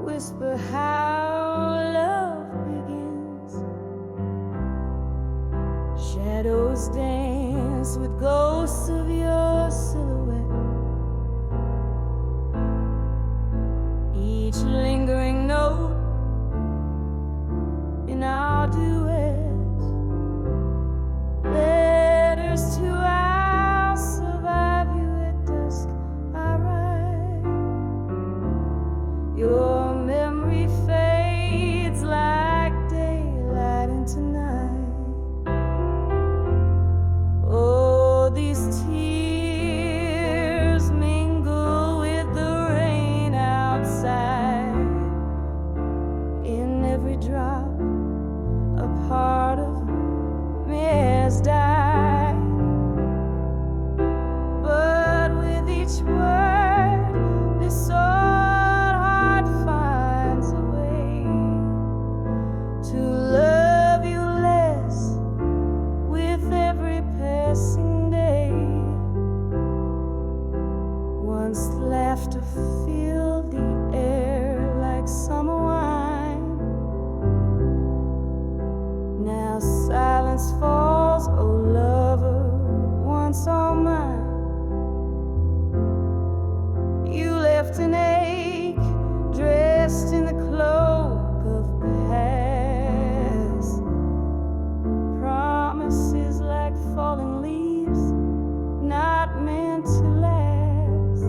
whisper how love begins. Shadows Shadows dance with ghosts of your silhouette, each lingering note in our duet. Letters to I'll survive you at dusk, I write. Your memory fades like daylight into night. Oh, these tears mingle with the rain outside. In every drop, a part of me has died. But with each word, this old heart finds a way to love you less with every passing day. Once laughter filled the air like summer wine, now silence falls, oh lover, once all mine. You left an ache, dressed in the cloak of past. Promises like falling leaves, not meant to last.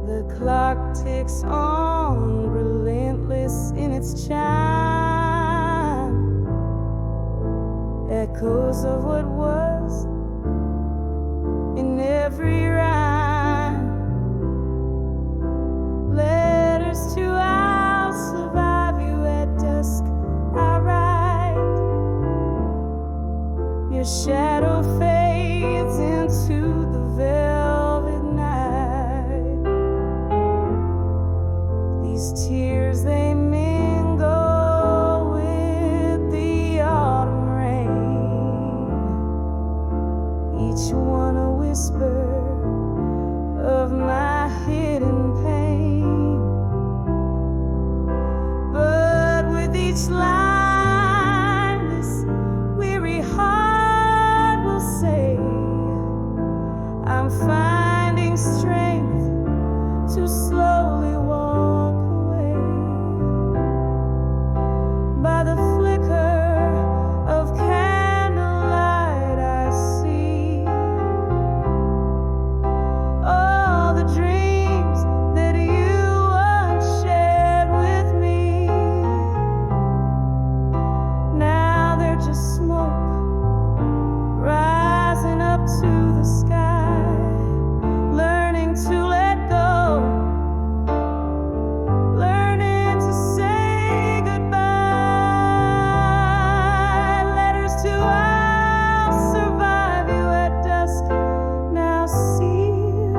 The clock ticks on, relentless in its chime. Echoes of what was in every rhyme. Letters to I'll survive you at dusk, I write. Your shadow fades into the velvet night. These tears, they mingle with the autumn rain, each one a whisper of my hidden pain. But with each line, this weary heart will say, I'm finding strength to slowly walk away. By the flicker of candlelight, I see all the dreams that you once shared with me. Now they're just smoke rising up to the sky, learning to let go, learning to say goodbye. Letters to I'll survive you at dusk, now sealed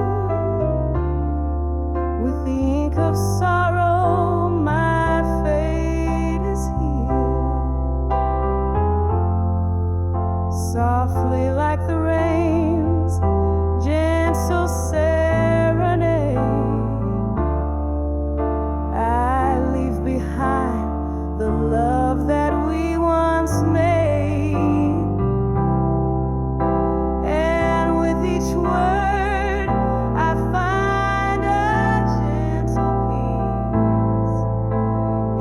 with the ink of sorrow. My fate is healed, softly like the rain's gentle serenade. I leave behind the love that we once made, and with each word I find a gentle peace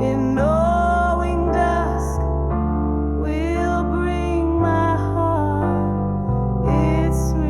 in knowing dusk will bring my heart its relief.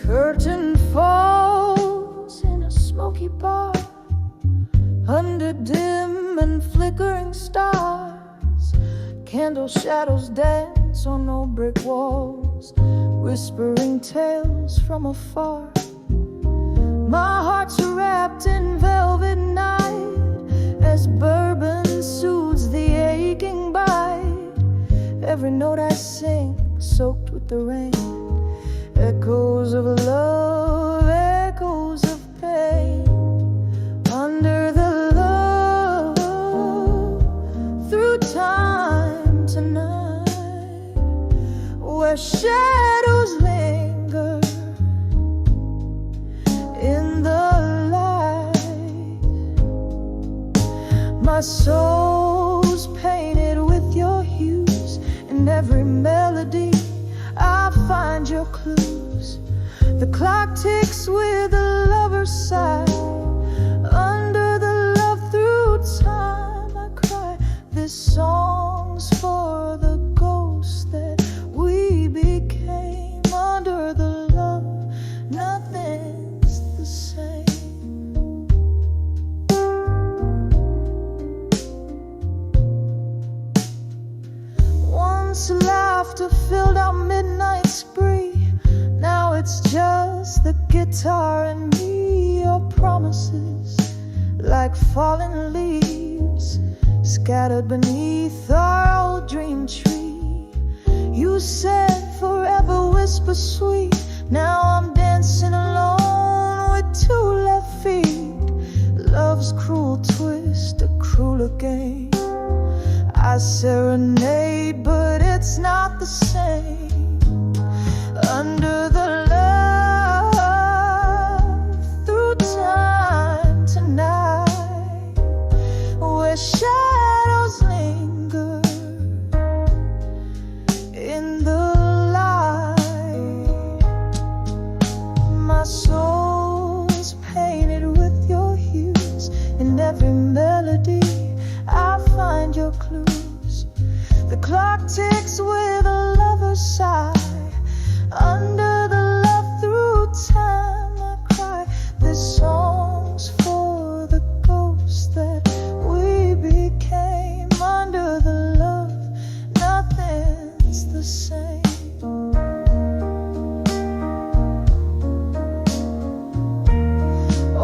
Curtain falls in a smoky bar, under dim and flickering stars. Candle shadows dance on old brick walls, whispering tales from afar. My heart's wrapped in velvet night as bourbon soothes the aching bite. Every note I sing soaked with the rain, echoes of love, echoes of pain. Under the love, through time tonight, where shadows linger in the light. My soul's painted with your hues. In every melody I find your clues. The clock ticks with a lover's sigh. Under the love, through time I cry. This song's for the ghosts that we became. Under the love, nothing's the same. Once laughter filled our midnight spree. Now it's just the guitar and me. Your promises, like fallen leaves, scattered beneath our old dream tree. You said forever, whisper sweet. Now I'm dancing alone with two left feet. Love's cruel twist, a crueler game. I serenade, but it's not the same. Under the love, through time tonight, where shadows linger in the light. My soul's painted with your hues. In every melody I find your clues. The clock ticks with a lover's sigh. Under the love, through time I cry. This song's for the ghosts that we became. Under the love, nothing's the same.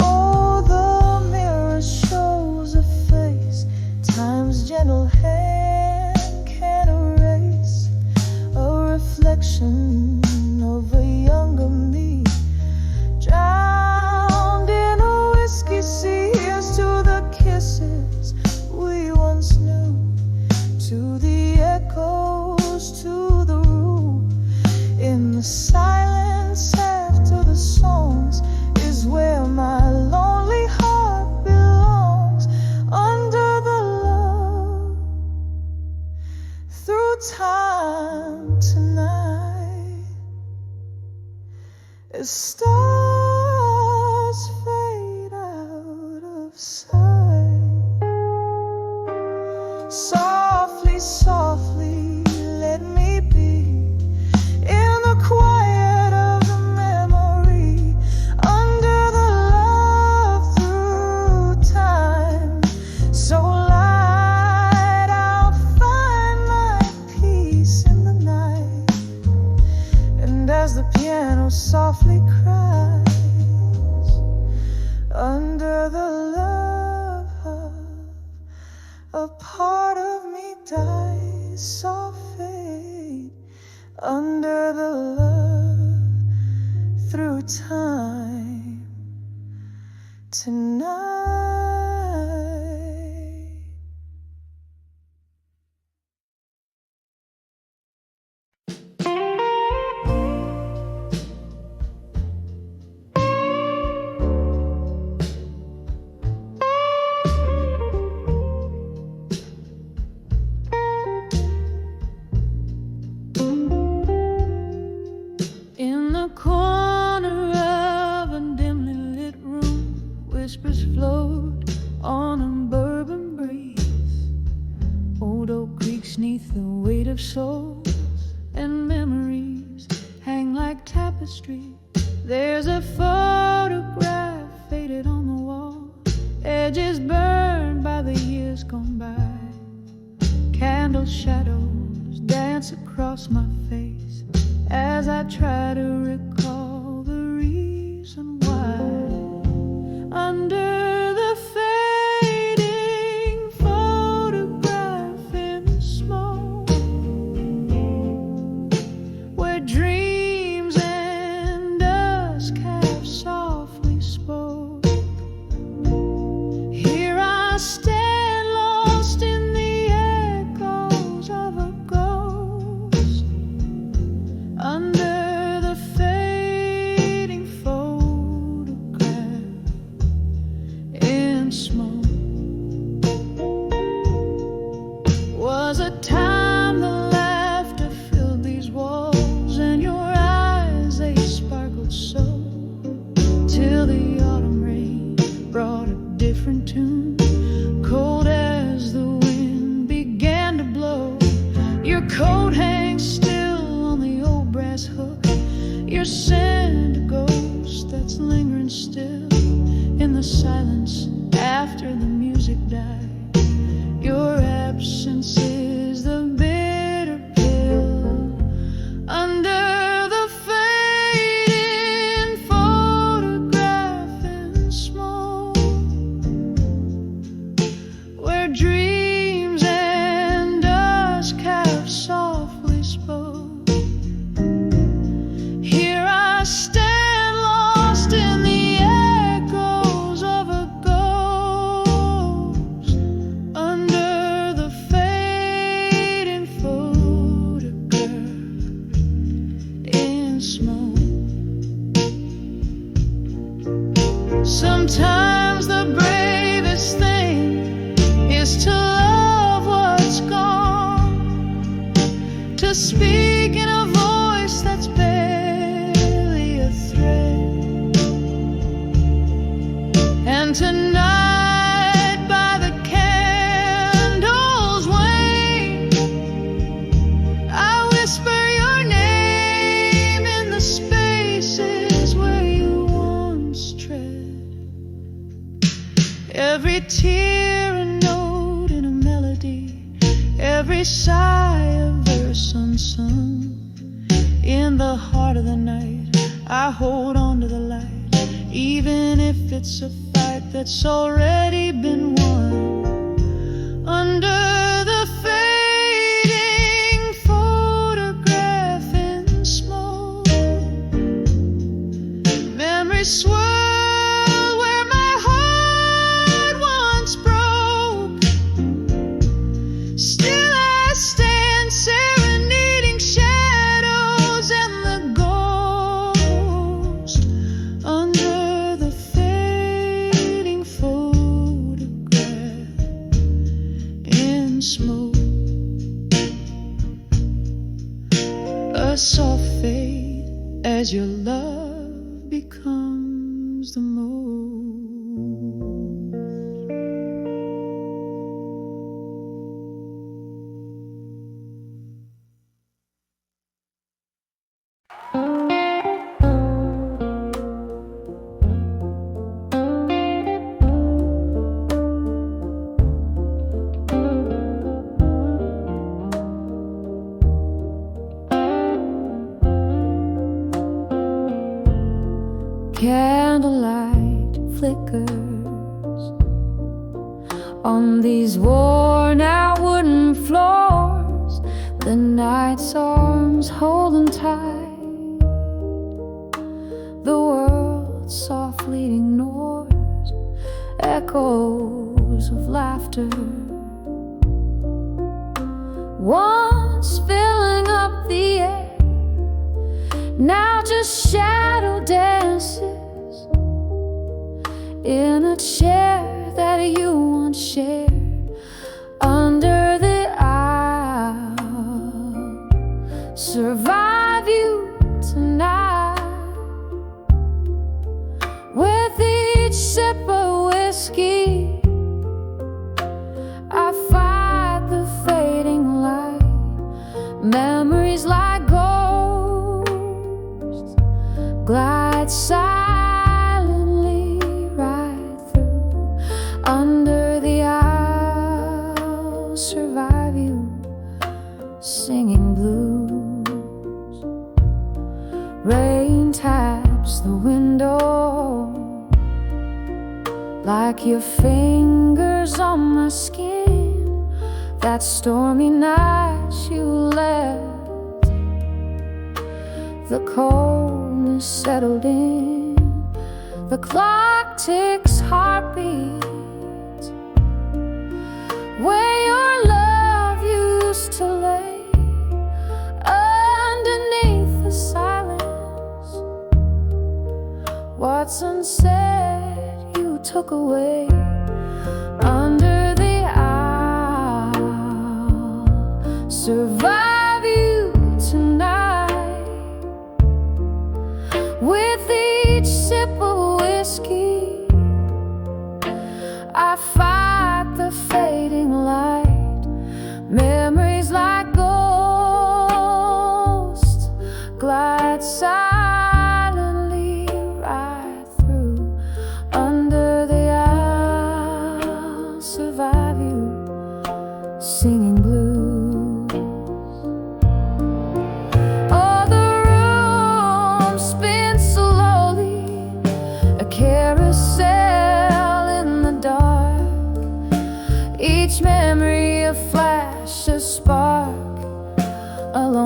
Oh, the mirror shows a face time's gentle hand can erase. A reflection of a younger me, drowned in a whiskey sea. Here's to the kisses we once knew, to the echoes, to the room. In the silence after the songs is where my lonely heart belongs. Under the love, through time tonight, as stars fade out of sight. Softly, softly, let me be in the quiet of the memory. Under the love, through time, so light, I'll find my peace in the night. And as the piano softly cries, under the love, a part of me dies, soft fade. Under the love, through time tonight. In the corner of a dimly lit room, whispers float on a bourbon breeze. Old oak creaks neath the weight of souls, and memories hang like tapestry. There's a photograph faded on the wall, edges burned by the years gone by. Candle shadows dance across my face as I try to recall the reason why. Your scent, a ghost that's lingering still in the silence after the music died. Your absence is the bitter pill under the fading photograph in smoke, where dreams and dusk have softly spoke. Here I stand, lost in the echoes of a ghost under the fading photograph in smoke. Sometimes the bravest thing is to love what's gone, to speak in a voice that's barely a thread. And tonight by the candle's wane, I whisper your name in the spaces where you once tread. Every tear a note in a melody, every sigh a verse unsung. In the heart of the night, I hold on to the light, even if it's a fight that's already been won. Under the fading photograph in smoke, memories swirl where my heart once broke. Still I stand serenading shadows and the ghost under the fading photograph in smoke. A soft fade as your love becomes the most. Candlelight flickers on these worn out wooden floors, the night's arms holding tight. The world softly ignores echoes of laughter, once filling up the air, now just shadow dances in a chair that you once shared under the aisle. Survive you tonight with each sip of whiskey. I fight the fading light, memories like ghosts glide silently right through. Under the aisle, survive you, singing blues. Rain taps the window like your fingers on my skin. That stormy night you left, the coldness settled in. The clock ticks heartbeats where your love used to lay underneath the silence. What's unsaid you took away. Under the aisle, survive you tonight with each sip of whiskey. I fight the fading light, memories like ghosts glide silently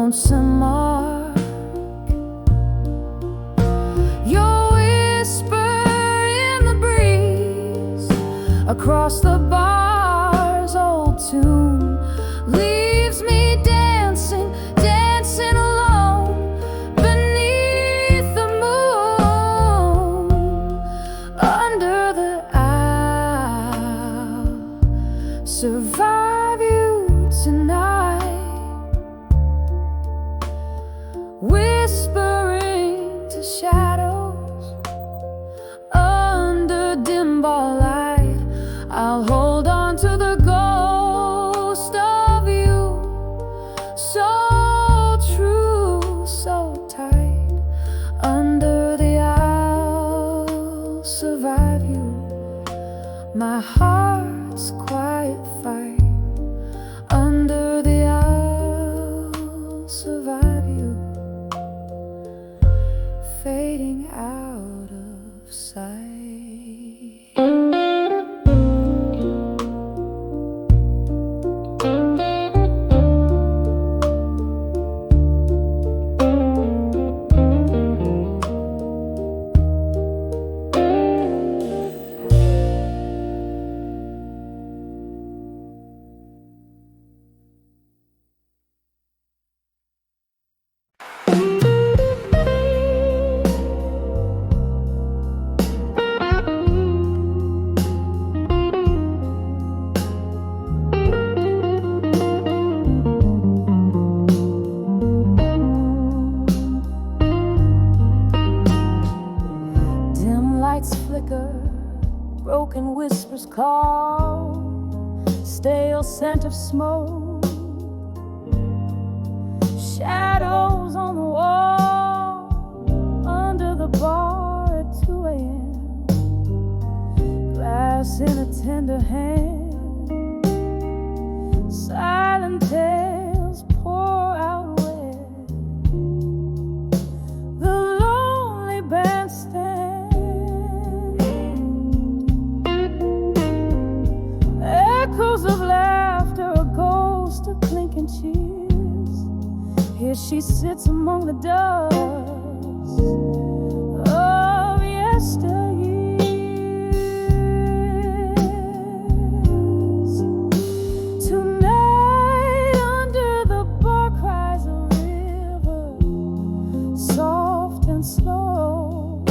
lonesome mark. Your whisper in the breeze across the bar's old tune leaves me dancing, dancing alone beneath the moon. Under the I'll survive you tonight, whispering to shadows under dim ball light. I'll hold on to the ghost of you, so true, so tight. Under the I'll survive you, my heart's quiet fight. Under the I'll survive you, fading out of sight. Broken whispers call, stale scent of smoke, shadows on the wall, under the bar at 2 a.m. Glass in a tender hand, silent tales pour out where the lonely bandstand. Echoes of laughter, a ghost of clinking cheers. Here she sits among the dust of yesteryears. Tonight under the bar cries a river, soft and slow.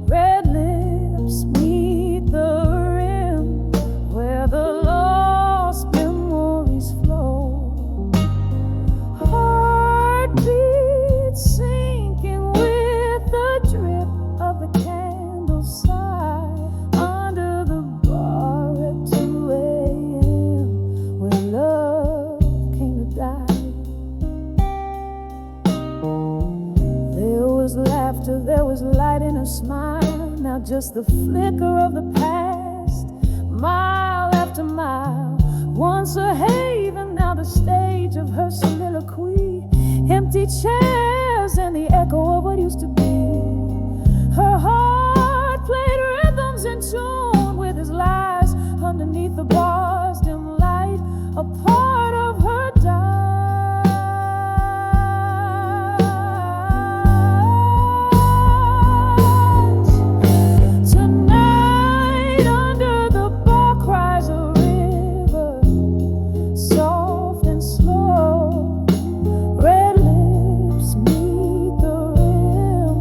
Red lips meet the rim where the lost memories flow. Heartbeats sinking with the drip of the candle's side. Under the bar at 2 a.m. where love came to die. There was laughter, there was light in her smile. Now just the flicker of the past, mile after mile. Once a haven, now the stage of her soliloquy. Empty chairs and the echo of what used to be. Her heart played rhythms in tune with his lies. Underneath the bar's dim light, a part of her died. Tonight under the bar cries a river, soft and slow. Red lips meet the rim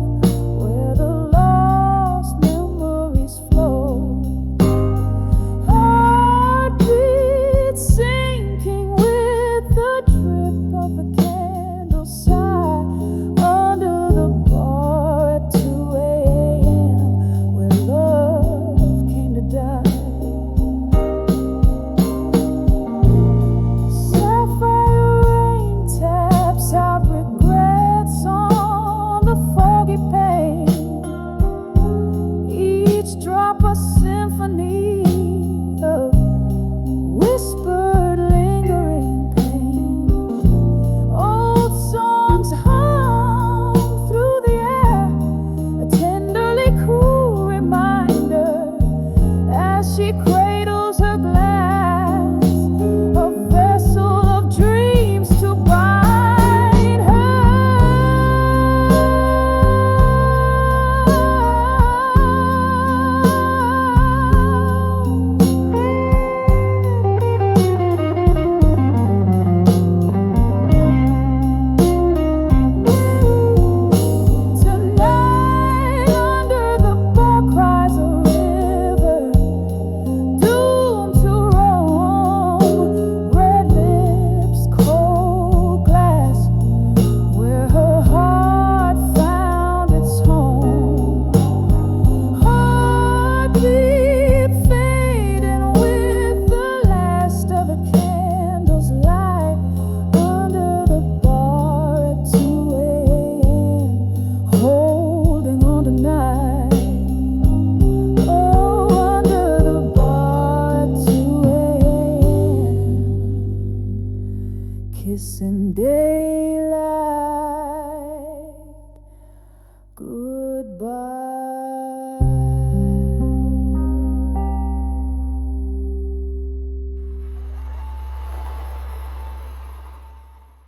goodbye.